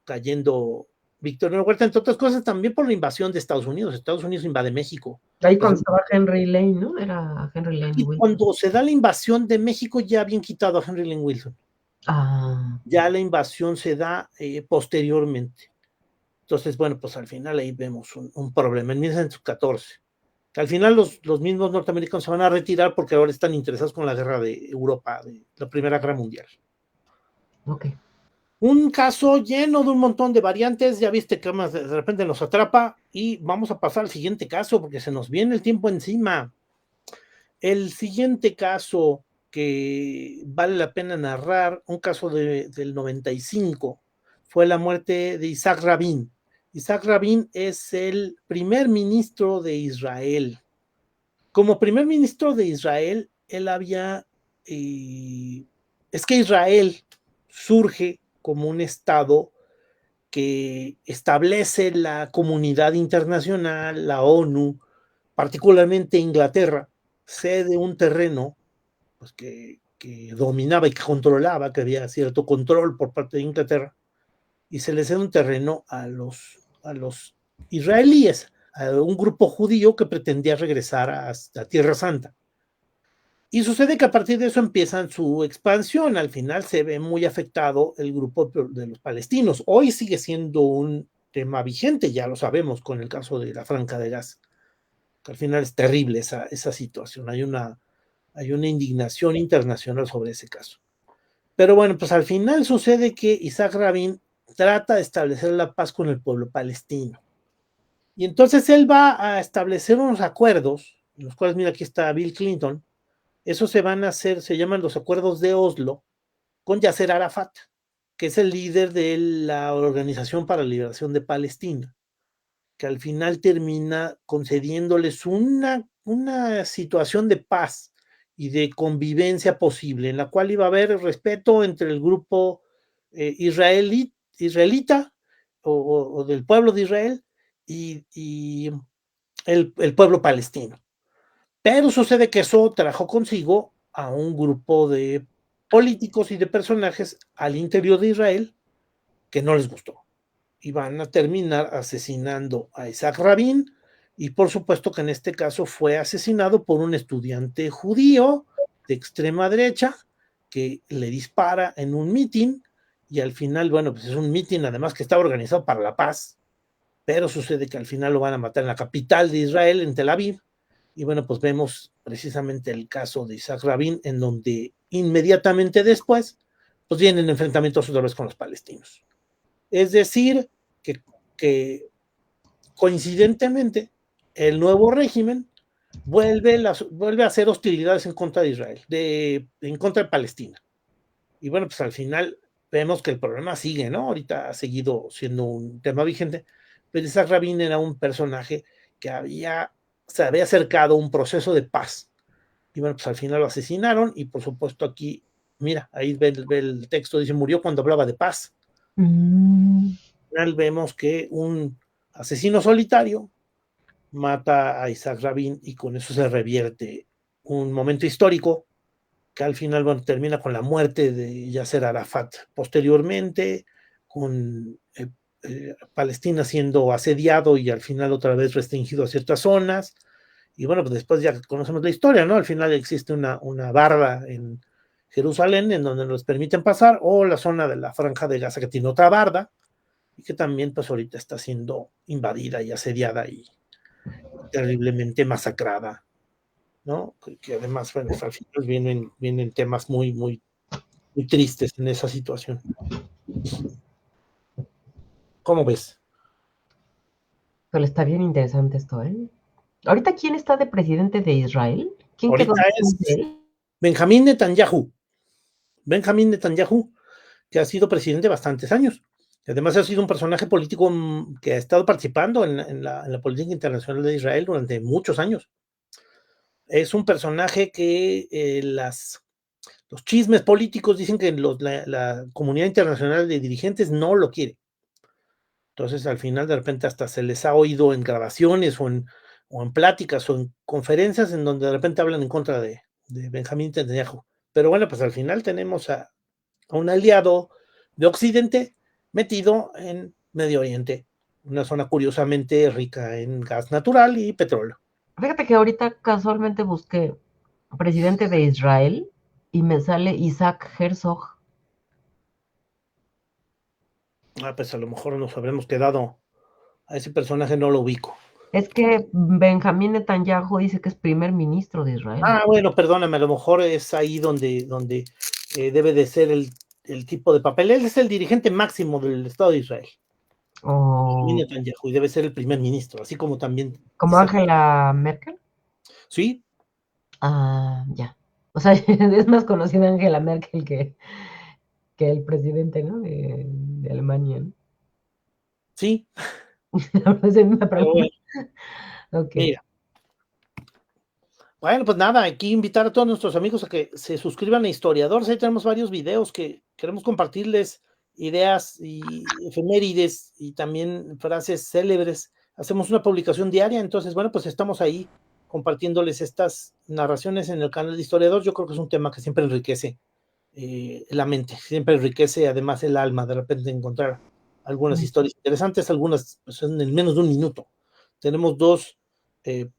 cayendo Victoriano Huerta, entre otras cosas, también por la invasión de Estados Unidos. Estados Unidos invade México.
Ahí cuando estaba Henry Lane, ¿no? Era Henry Lane.
Y cuando se da la invasión de México, ya habían quitado a Henry Lane Wilson. Ya la invasión se da posteriormente. Entonces, bueno, pues al final ahí vemos un problema. En 1914, al final los mismos norteamericanos se van a retirar porque ahora están interesados con la guerra de Europa, de la Primera Guerra Mundial.
Ok.
Un caso lleno de un montón de variantes, ya viste que más de repente nos atrapa, y vamos a pasar al siguiente caso porque se nos viene el tiempo encima. El siguiente caso que vale la pena narrar, un caso del 95, fue la muerte de Isaac Rabin. Isaac Rabin es el primer ministro de Israel. Como primer ministro de Israel, él es que Israel surge como un estado que establece la comunidad internacional, la ONU, particularmente Inglaterra, cede un terreno pues, que dominaba y que controlaba, que había cierto control por parte de Inglaterra, y se le cede un terreno a los israelíes, a un grupo judío que pretendía regresar a Tierra Santa. Y sucede que a partir de eso empiezan su expansión. Al final se ve muy afectado el grupo de los palestinos. Hoy sigue siendo un tema vigente, ya lo sabemos, con el caso de la Franja de Gaza. Al final es terrible esa situación. Hay una indignación internacional sobre ese caso. Pero bueno, pues al final sucede que Isaac Rabin trata de establecer la paz con el pueblo palestino. Y entonces él va a establecer unos acuerdos, en los cuales, mira, aquí está Bill Clinton. Esos se van a hacer, se llaman los acuerdos de Oslo, con Yasser Arafat, que es el líder de la Organización para la Liberación de Palestina, que al final termina concediéndoles una situación de paz y de convivencia posible, en la cual iba a haber respeto entre el grupo israelita o del pueblo de Israel y el pueblo palestino. Pero sucede que eso trajo consigo a un grupo de políticos y de personajes al interior de Israel que no les gustó. Y van a terminar asesinando a Isaac Rabin, y por supuesto que en este caso fue asesinado por un estudiante judío de extrema derecha que le dispara en un mitin, y al final, bueno, pues es un mitin además que estaba organizado para la paz, pero sucede que al final lo van a matar en la capital de Israel, en Tel Aviv, y bueno, pues vemos precisamente el caso de Isaac Rabin, en donde inmediatamente después, pues vienen enfrentamientos otra vez con los palestinos. Es decir, que coincidentemente el nuevo régimen vuelve a hacer hostilidades en contra de Israel, en contra de Palestina. Y bueno, pues al final vemos que el problema sigue, ¿no? Ahorita ha seguido siendo un tema vigente, pero Isaac Rabin era un personaje que se había acercado a un proceso de paz. Y bueno, pues al final lo asesinaron, y por supuesto aquí, mira, ahí ve el texto, dice, murió cuando hablaba de paz. Al final vemos que un asesino solitario mata a Isaac Rabin, y con eso se revierte un momento histórico que al final, bueno, termina con la muerte de Yasser Arafat. Posteriormente, con Palestina siendo asediado y al final otra vez restringido a ciertas zonas. Y bueno, pues después ya conocemos la historia, ¿no? Al final existe una barra en Jerusalén en donde nos permiten pasar, o la zona de la Franja de Gaza que tiene otra barda, y que también pues ahorita está siendo invadida y asediada y terriblemente masacrada, ¿no? Que además, bueno, al final vienen temas muy, muy, muy tristes en esa situación. ¿Cómo ves?
Pero está bien interesante esto, ¿eh? Ahorita, ¿quién está de presidente de Israel? ¿Quién quedó
Ahorita
después de
es
él?
Benjamín Netanyahu. Benjamín Netanyahu, que ha sido presidente bastantes años. Además ha sido un personaje político que ha estado participando en la política internacional de Israel durante muchos años. Es un personaje que los chismes políticos dicen que la comunidad internacional de dirigentes no lo quiere. Entonces, al final, de repente, hasta se les ha oído en grabaciones o en pláticas o en conferencias en donde de repente hablan en contra de Benjamín Netanyahu. Pero bueno, pues al final tenemos a un aliado de Occidente metido en Medio Oriente, una zona curiosamente rica en gas natural y petróleo.
Fíjate que ahorita casualmente busqué presidente de Israel y me sale Isaac Herzog.
Pues a lo mejor nos habremos quedado, a ese personaje no lo ubico.
Es que Benjamín Netanyahu dice que es primer ministro de Israel.
Bueno, perdóname, a lo mejor es ahí donde debe de ser el tipo de papel. Él es el dirigente máximo del Estado de Israel,
O
Netanyahu, y debe ser el primer ministro, así como también
como
Isaac.
Angela Merkel.
Sí,
Ah, ya. O sea, es más conocida Angela Merkel que el presidente, ¿no? De Alemania, ¿no?
sí,
La verdad es una
pero
pregunta.
bueno,
Ok.
mira. Bueno, pues nada, aquí invitar a todos nuestros amigos a que se suscriban a Historiadores. Ahí tenemos varios videos que queremos compartirles, ideas y efemérides y también frases célebres. Hacemos una publicación diaria, entonces, bueno, pues estamos ahí compartiéndoles estas narraciones en el canal de Historiador. Yo creo que es un tema que siempre enriquece la mente, siempre enriquece además el alma, de repente encontrar algunas historias interesantes, algunas pues, en menos de un minuto. Tenemos dos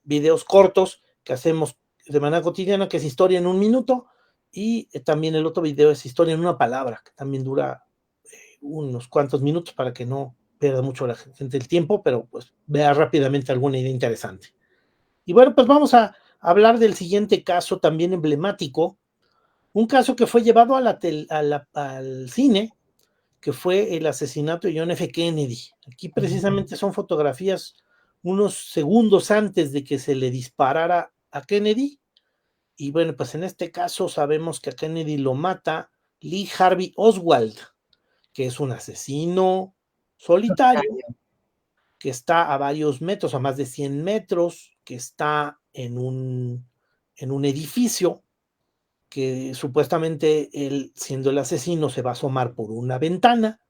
videos cortos que hacemos de manera cotidiana, que es historia en un minuto, y también el otro video es historia en una palabra, que también dura unos cuantos minutos para que no pierda mucho la gente el tiempo, pero pues vea rápidamente alguna idea interesante. Y bueno, pues vamos a hablar del siguiente caso también emblemático, un caso que fue llevado al cine, que fue el asesinato de John F. Kennedy. Aquí precisamente son fotografías unos segundos antes de que se le disparara a Kennedy. Y bueno, pues en este caso sabemos que a Kennedy lo mata Lee Harvey Oswald, que es un asesino solitario, que está a varios metros, a más de 100 metros, que está en un edificio, que supuestamente él, siendo el asesino, se va a asomar por una ventana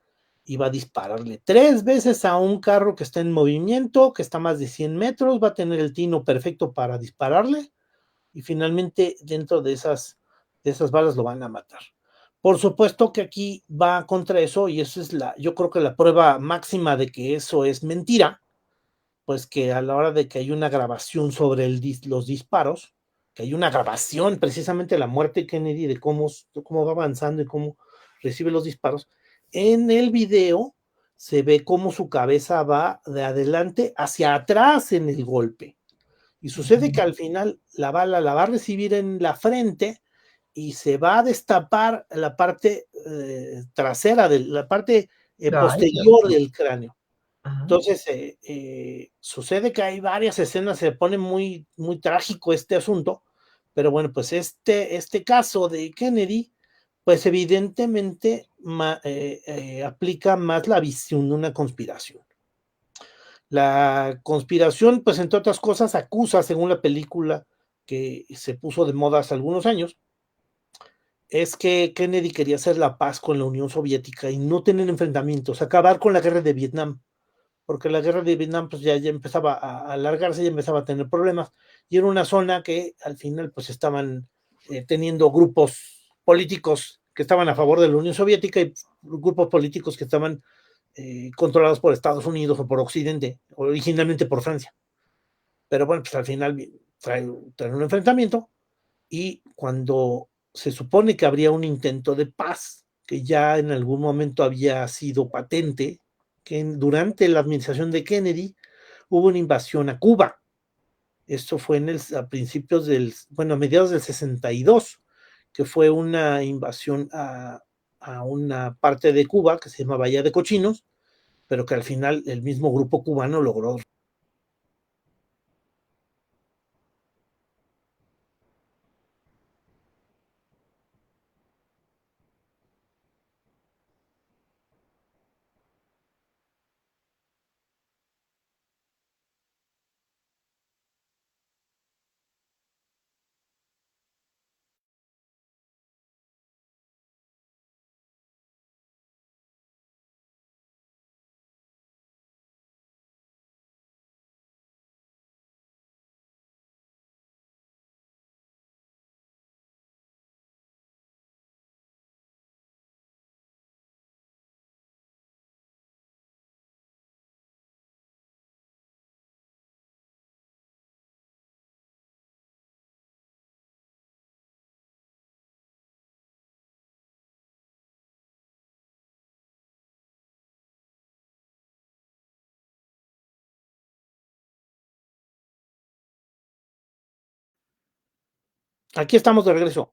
y va a dispararle 3 veces a un carro que está en movimiento, que está a más de 100 metros, va a tener el tino perfecto para dispararle, y finalmente dentro de esas balas lo van a matar. Por supuesto que aquí va contra eso, y eso es yo creo que la prueba máxima de que eso es mentira, pues que a la hora de que hay una grabación sobre los disparos, que hay una grabación precisamente de la muerte de Kennedy, de cómo va avanzando y cómo recibe los disparos, en el video se ve cómo su cabeza va de adelante hacia atrás en el golpe. Y sucede que al final la bala la va a recibir en la frente y se va a destapar la parte trasera, la parte
Ay, Dios
posterior
mío.
del cráneo.
Ajá.
Entonces, sucede que hay varias escenas, se pone muy, muy trágico este asunto, pero bueno, pues este caso de Kennedy, pues evidentemente aplica más la visión de una conspiración. La conspiración, pues entre otras cosas, acusa, según la película que se puso de moda hace algunos años, es que Kennedy quería hacer la paz con la Unión Soviética y no tener enfrentamientos, acabar con la guerra de Vietnam, porque la guerra de Vietnam pues ya empezaba a alargarse, ya empezaba a tener problemas, y era una zona que al final pues estaban teniendo grupos políticos que estaban a favor de la Unión Soviética y grupos políticos que estaban controlados por Estados Unidos o por Occidente, originalmente por Francia. Pero bueno, pues al final trae un enfrentamiento, y cuando se supone que habría un intento de paz, que ya en algún momento había sido patente, que durante la administración de Kennedy hubo una invasión a Cuba. Esto fue a principios bueno, a mediados del 62, que fue una invasión a una parte de Cuba que se llama Bahía de Cochinos, pero que al final el mismo grupo cubano logró. Aquí estamos de regreso.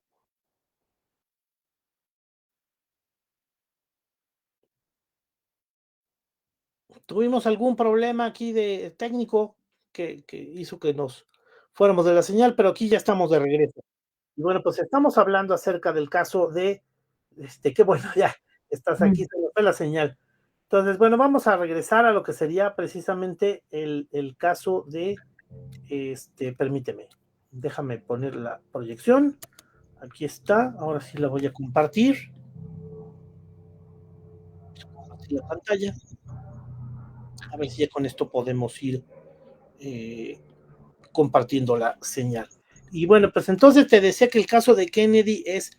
Tuvimos algún problema aquí de técnico que hizo que nos fuéramos de la señal, pero aquí ya estamos de regreso. Y bueno, pues estamos hablando acerca del caso qué bueno, ya estás aquí,
Mm.
se nos fue la señal. Entonces, bueno, vamos a regresar a lo que sería precisamente el caso permíteme, déjame poner la proyección. Aquí está, ahora sí la voy a compartir. Compartir la pantalla. A ver si ya con esto podemos ir eh, compartiendo la señal. Y bueno, pues entonces te decía que el caso de Kennedy es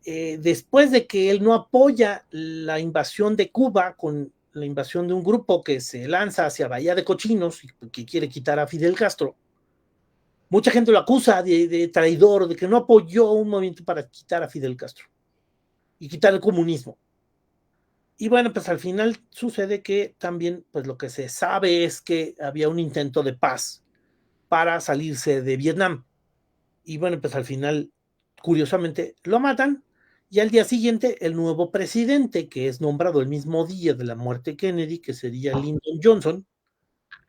después de que él no apoya la invasión de Cuba con la invasión de un grupo que se lanza hacia Bahía de Cochinos y que quiere quitar a Fidel Castro, mucha gente lo acusa de traidor, de que no apoyó un movimiento para quitar a Fidel Castro y quitar el comunismo. Y bueno, pues al final sucede que también, pues lo que se sabe es que había un intento de paz para salirse de Vietnam. Y bueno, pues al final, curiosamente, lo matan, y al día siguiente el nuevo presidente, que es nombrado el mismo día de la muerte de Kennedy, que sería Lyndon Johnson,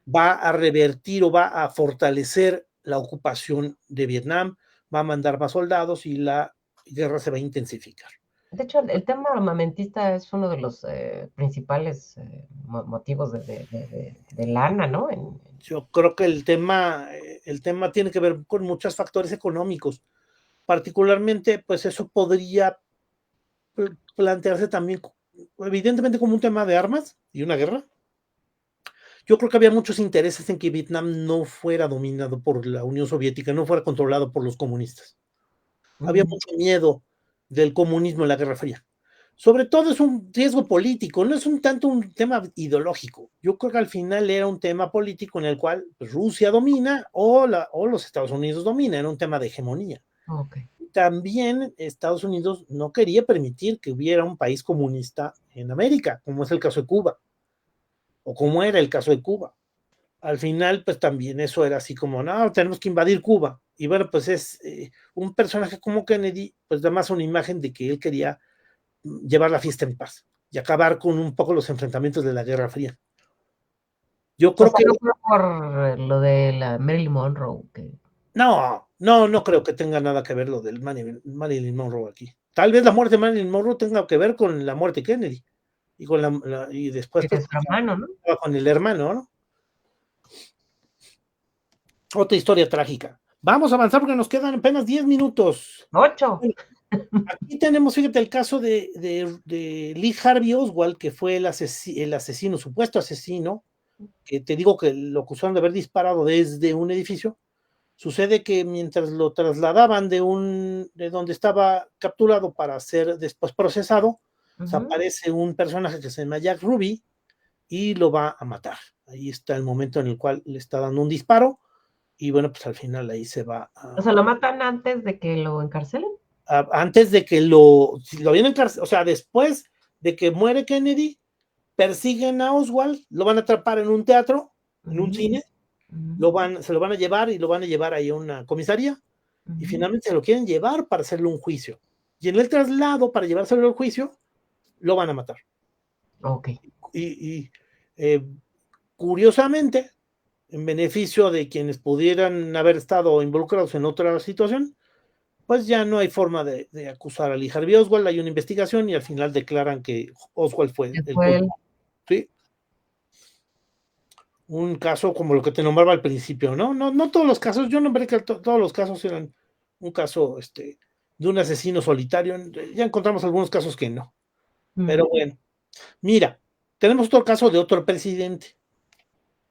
va a revertir o va a fortalecer la ocupación de Vietnam, va a mandar más soldados y la guerra se va a intensificar.
De hecho, el tema armamentista es uno de los principales motivos de lana, ¿no?
Yo creo que el tema tiene que ver con muchos factores económicos. Particularmente, pues eso podría plantearse también, evidentemente, como un tema de armas y una guerra, Yo creo que había muchos intereses en que Vietnam no fuera dominado por la Unión Soviética, no fuera controlado por los comunistas. Había
Ujú.
mucho miedo del comunismo en la Guerra Fría. Sobre todo es un riesgo político, no es un tanto un tema ideológico. Yo creo que al final era un tema político en el cual pues, Rusia domina o los Estados Unidos dominan, era un tema de hegemonía.
Ok.
También Estados Unidos no quería permitir que hubiera un país comunista en América, como es el caso de Cuba, o como era el caso de Cuba. Al final, pues también eso era así como, no, tenemos que invadir Cuba. Y bueno, pues es un personaje como Kennedy, pues da más una imagen de que él quería llevar la fiesta en paz y acabar con un poco los enfrentamientos de la Guerra Fría. Yo
O
creo
sea,
que
no fue por lo de la Marilyn Monroe, que
no creo que tenga nada que ver lo del Marilyn Monroe aquí. Tal vez la muerte de Marilyn Monroe tenga que ver con la muerte de Kennedy y con y después pues
es su hermano, ¿no?
con el hermano, ¿no? Otra historia trágica. Vamos a avanzar porque nos quedan apenas 10 minutos.
8.
Bueno, aquí tenemos, fíjate, el caso de Lee Harvey Oswald, que fue el asesino, supuesto asesino, que te digo que lo acusaron de haber disparado desde un edificio. Sucede que mientras lo trasladaban de donde estaba capturado para ser después procesado, aparece un personaje que se llama Jack Ruby y lo va a matar. Ahí está el momento en el cual le está dando un disparo y bueno, pues al final ahí se va
O sea, lo matan antes de que lo encarcelen.
antes de que si lo vienen o sea, después de que muere Kennedy, persiguen a Oswald, lo van a atrapar en un teatro, en un cine, se lo van a llevar y lo van a llevar ahí a una comisaría y finalmente se lo quieren llevar para hacerle un juicio. Y en el traslado, para llevárselo al juicio, lo van a matar.
Ok.
Y curiosamente, en beneficio de quienes pudieran haber estado involucrados en otra situación, pues ya no hay forma de acusar a Lee Harvey Oswald, hay una investigación y al final declaran que Oswald fue el
Fue él.
culpable. ¿Sí? Un caso como lo que te nombraba al principio, ¿no? No todos los casos, yo nombré que todos los casos eran un caso de un asesino solitario, ya encontramos algunos casos que no, pero bueno, mira, tenemos otro caso de otro presidente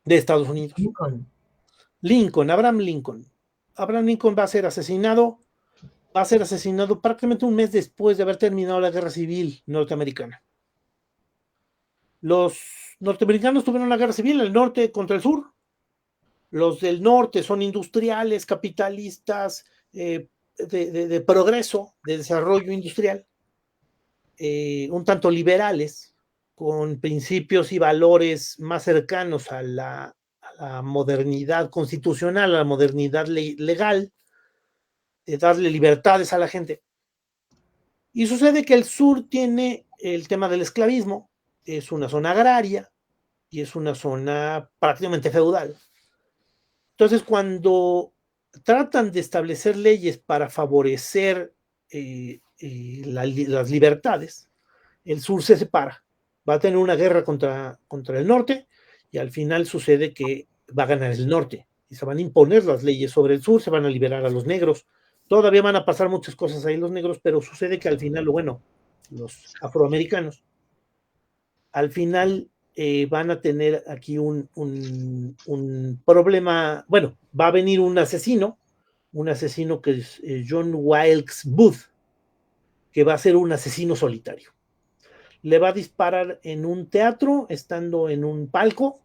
de Estados Unidos,
Lincoln.
Abraham Lincoln. Abraham Lincoln va a ser asesinado prácticamente un mes después de haber terminado la Guerra Civil norteamericana. Los norteamericanos tuvieron la guerra civil, el norte contra el sur. Los del norte son industriales, capitalistas, de progreso, de desarrollo industrial, un tanto liberales, con principios y valores más cercanos a la modernidad constitucional, a la modernidad legal, de darle libertades a la gente. Y sucede que el sur tiene el tema del esclavismo, es una zona agraria y es una zona prácticamente feudal. Entonces, cuando tratan de establecer leyes para favorecer las libertades, el sur se separa. Va a tener una guerra contra el norte y al final sucede que va a ganar el norte y se van a imponer las leyes sobre el sur, se van a liberar a los negros. Todavía van a pasar muchas cosas ahí los negros, pero sucede que al final, bueno, los afroamericanos, al final van a tener aquí un problema. Bueno, va a venir un asesino que es John Wilkes Booth, que va a ser un asesino solitario. Le va a disparar en un teatro, estando en un palco,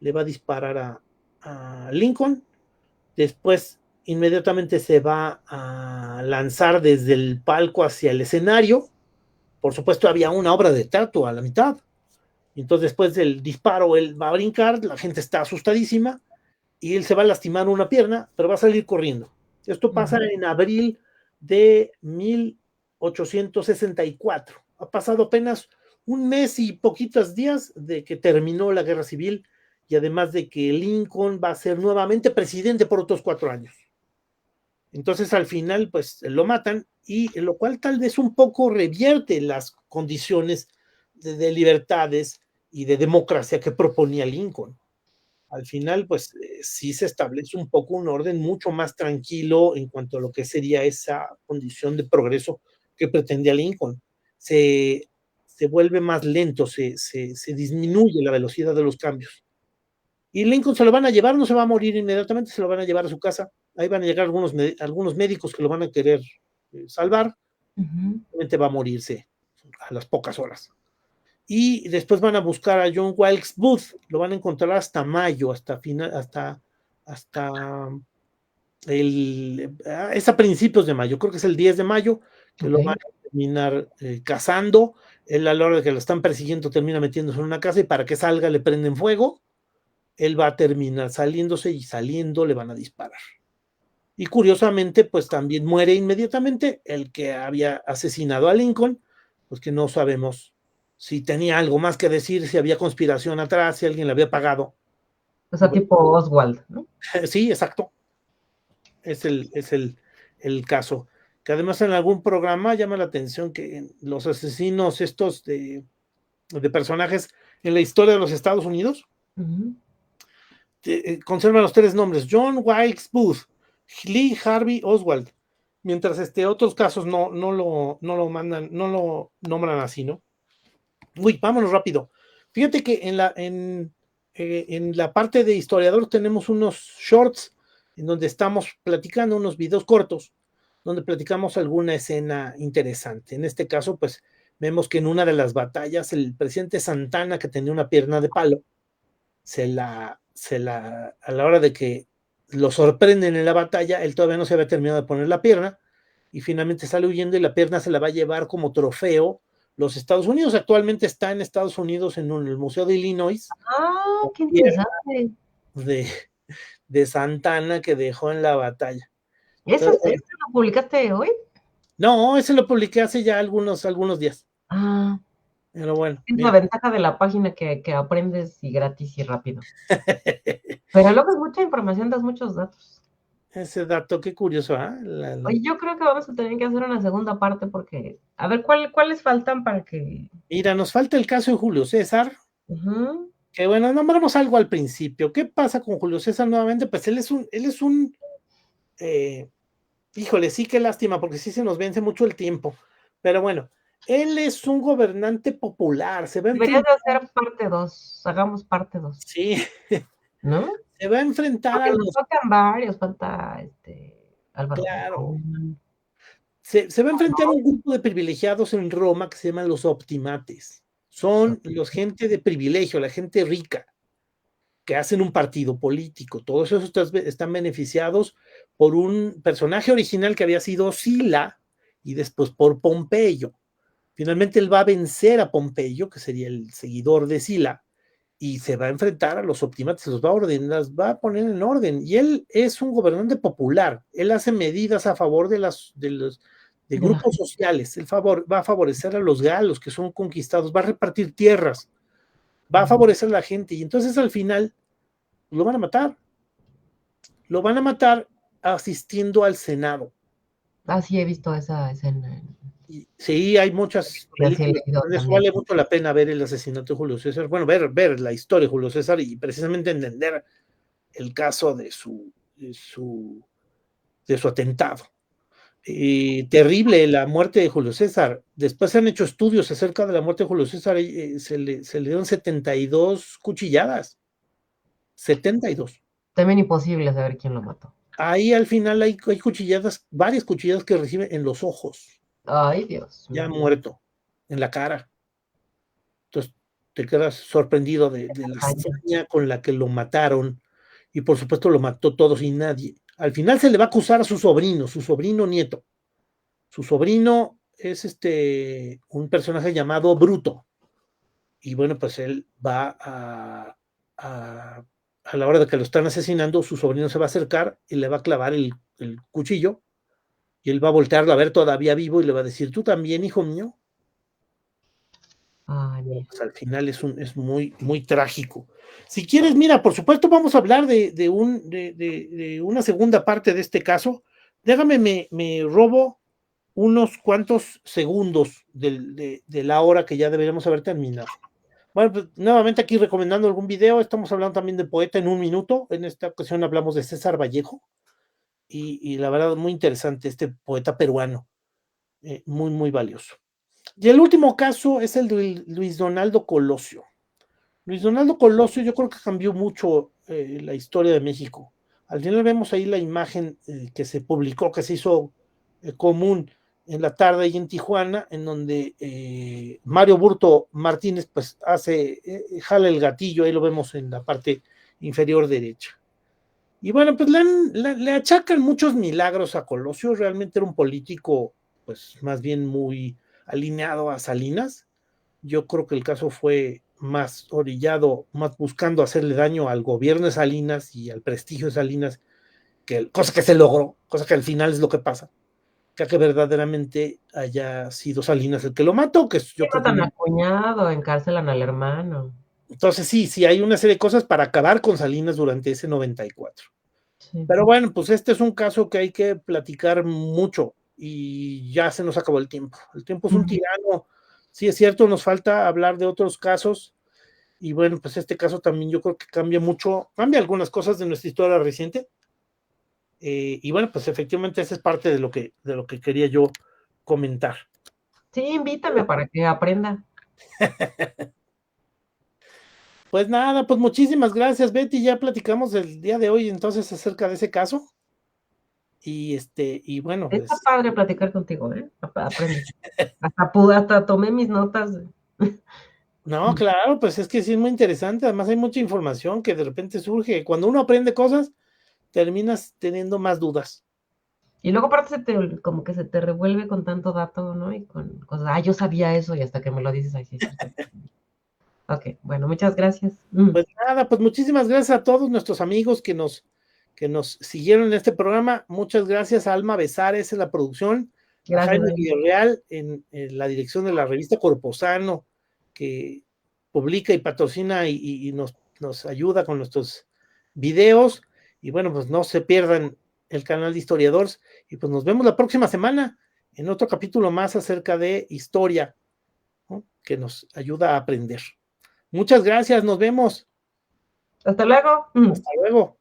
le va a disparar a Lincoln, después inmediatamente se va a lanzar desde el palco hacia el escenario. Por supuesto, había una obra de teatro a la mitad. Y entonces, después del disparo, él va a brincar, la gente está asustadísima y él se va a lastimar una pierna, pero va a salir corriendo. Esto pasa en abril de 1864. Ha pasado apenas un mes y poquitos días de que terminó la guerra civil y además de que Lincoln va a ser nuevamente presidente por otros 4 años. Entonces al final pues lo matan y lo cual tal vez un poco revierte las condiciones de libertades y de democracia que proponía Lincoln. Al final pues sí se establece un poco un orden mucho más tranquilo en cuanto a lo que sería esa condición de progreso que pretendía Lincoln. Se vuelve más lento, se disminuye la velocidad de los cambios. Y Lincoln se lo van a llevar, no se va a morir inmediatamente, se lo van a llevar a su casa. Ahí van a llegar algunos médicos que lo van a querer salvar. Realmente va a morirse a las pocas horas. Y después van a buscar a John Wilkes Booth, lo van a encontrar hasta mayo, hasta es a principios de mayo, creo que es el 10 de mayo, que lo van a terminar cazando. Él, a la hora de que lo están persiguiendo, termina metiéndose en una casa y para que salga le prenden fuego. Él va a terminar saliéndose y saliendo le van a disparar. Y curiosamente, pues también muere inmediatamente el que había asesinado a Lincoln, pues que no sabemos si tenía algo más que decir, si había conspiración atrás, si alguien le había pagado.
O sea, tipo Oswald, ¿no?
Sí, exacto. Es el caso. Que además en algún programa llama la atención que los asesinos estos de personajes en la historia de los Estados Unidos conservan los 3 nombres: John Wilkes Booth, Lee Harvey Oswald, mientras otros casos no lo nombran así, ¿no? Uy, vámonos rápido. Fíjate que en la parte de historiador tenemos unos shorts en donde estamos platicando, unos videos cortos, donde platicamos alguna escena interesante. En este caso, pues vemos que en una de las batallas el presidente Santana, que tenía una pierna de palo, a la hora de que lo sorprenden en la batalla, él todavía no se había terminado de poner la pierna y finalmente sale huyendo y la pierna se la va a llevar como trofeo los Estados Unidos. Actualmente está en Estados Unidos en el Museo de Illinois.
Ah, qué interesante.
De Santana que dejó en la batalla.
¿Eso lo publicaste hoy?
No, ese lo publiqué hace ya algunos días.
Ah.
Pero bueno.
Es la ventaja de la página que aprendes y gratis y rápido. Pero luego es mucha información, das muchos datos.
Ese dato, qué curioso, ¿eh?
Oye, yo creo que vamos a tener que hacer una segunda parte porque, a ver, ¿cuáles faltan para que...?
Mira, nos falta el caso de Julio César. Que bueno, nombramos algo al principio. ¿Qué pasa con Julio César nuevamente? Pues él es un híjole, sí, qué lástima, porque sí se nos vence mucho el tiempo. Pero bueno, él es un gobernante popular.
Deberías de hacer parte 2, hagamos parte 2.
Sí.
¿No?
Se va a enfrentar
porque nos tocan varios, falta Álvaro.
Claro. Se va a enfrentar a un grupo de privilegiados en Roma que se llaman los optimates. Son los gente de privilegio, la gente rica, que hacen un partido político. Todos esos están beneficiados por un personaje original que había sido Sila y después por Pompeyo. Finalmente él va a vencer a Pompeyo, que sería el seguidor de Sila, y se va a enfrentar a los optimates, los va a ordenar, las va a poner en orden. Y él es un gobernante popular. Él hace medidas a favor de los grupos sociales. Él va a favorecer a los galos que son conquistados, va a repartir tierras, va a favorecer a la gente. Y entonces al final lo van a matar. Lo van a matar asistiendo al Senado.
Ah, sí, he visto esa escena.
Sí, hay muchas películas. Les vale mucho la pena ver el asesinato de Julio César. Bueno, ver la historia de Julio César y precisamente entender el caso de su atentado. Terrible la muerte de Julio César. Después se han hecho estudios acerca de la muerte de Julio César. Se le dieron 72 cuchilladas. 72.
También imposible saber quién lo mató.
Ahí al final hay cuchilladas, varias cuchilladas que recibe en los ojos.
Ay, Dios.
Ya muerto, en la cara. Entonces te quedas sorprendido de la hazaña con la que lo mataron. Y por supuesto lo mató todo sin nadie. Al final se le va a acusar a su sobrino nieto. Su sobrino es un personaje llamado Bruto. Y bueno, pues él va a la hora de que lo están asesinando, su sobrino se va a acercar y le va a clavar el cuchillo. Y él va a voltearlo a ver todavía vivo y le va a decir: ¿tú también, hijo mío?
Ay,
pues al final es muy, muy trágico. Si quieres, mira, por supuesto vamos a hablar de una segunda parte de este caso. Déjame, me robo unos cuantos segundos de la hora que ya deberíamos haber terminado. Bueno, pues nuevamente aquí recomendando algún video. Estamos hablando también de Poeta en un Minuto. En esta ocasión hablamos de César Vallejo. Y la verdad, muy interesante este poeta peruano. Muy, muy valioso. Y el último caso es el de Luis Donaldo Colosio. Luis Donaldo Colosio yo creo que cambió mucho la historia de México. Al final vemos ahí la imagen que se publicó, que se hizo común en la tarde ahí en Tijuana, en donde Mario Burto Martínez pues jala el gatillo, ahí lo vemos en la parte inferior derecha. Y bueno, pues le achacan muchos milagros a Colosio, realmente era un político pues más bien muy alineado a Salinas. Yo creo que el caso fue más orillado, más buscando hacerle daño al gobierno de Salinas y al prestigio de Salinas, cosa que se logró, cosa que al final es lo que pasa, que verdaderamente haya sido Salinas el que lo mató, que yo
No
creo que...
tan acuñado, encarcelan al hermano.
Entonces sí, hay una serie de cosas para acabar con Salinas durante ese 94.
Sí.
Pero bueno, pues este es un caso que hay que platicar mucho y ya se nos acabó el tiempo. El tiempo es un tirano. Sí, es cierto, nos falta hablar de otros casos. Y bueno, pues este caso también yo creo que cambia mucho, cambia algunas cosas de nuestra historia reciente. Y bueno, pues efectivamente esa es parte de lo que quería yo comentar.
Sí, invítame para que aprenda.
Pues nada, pues muchísimas gracias, Betty. Ya platicamos el día de hoy entonces acerca de ese caso. Y bueno,
Está
pues.
padre platicar contigo, ¿eh? Aprende. Hasta tomé mis notas.
No, claro, pues es que sí es muy interesante. Además, hay mucha información que de repente surge. Cuando uno aprende cosas, terminas teniendo más dudas.
Y luego aparte como que se te revuelve con tanto dato, ¿no? Y con cosas, yo sabía eso y hasta que me lo dices, ay, sí, es cierto. Ok, bueno, muchas gracias.
Pues nada, pues muchísimas gracias a todos nuestros amigos que nos siguieron en este programa. Muchas gracias a Alma Besares en la producción, a
Gracias,
Jaime
Dani.
Villarreal en la dirección de la revista Corposano, que publica y patrocina y nos ayuda con nuestros videos. Y bueno, pues no se pierdan el canal de Historiadores. Y pues nos vemos la próxima semana en otro capítulo más acerca de historia, ¿no? Que nos ayuda a aprender. Muchas gracias, nos vemos.
Hasta luego.
Hasta luego.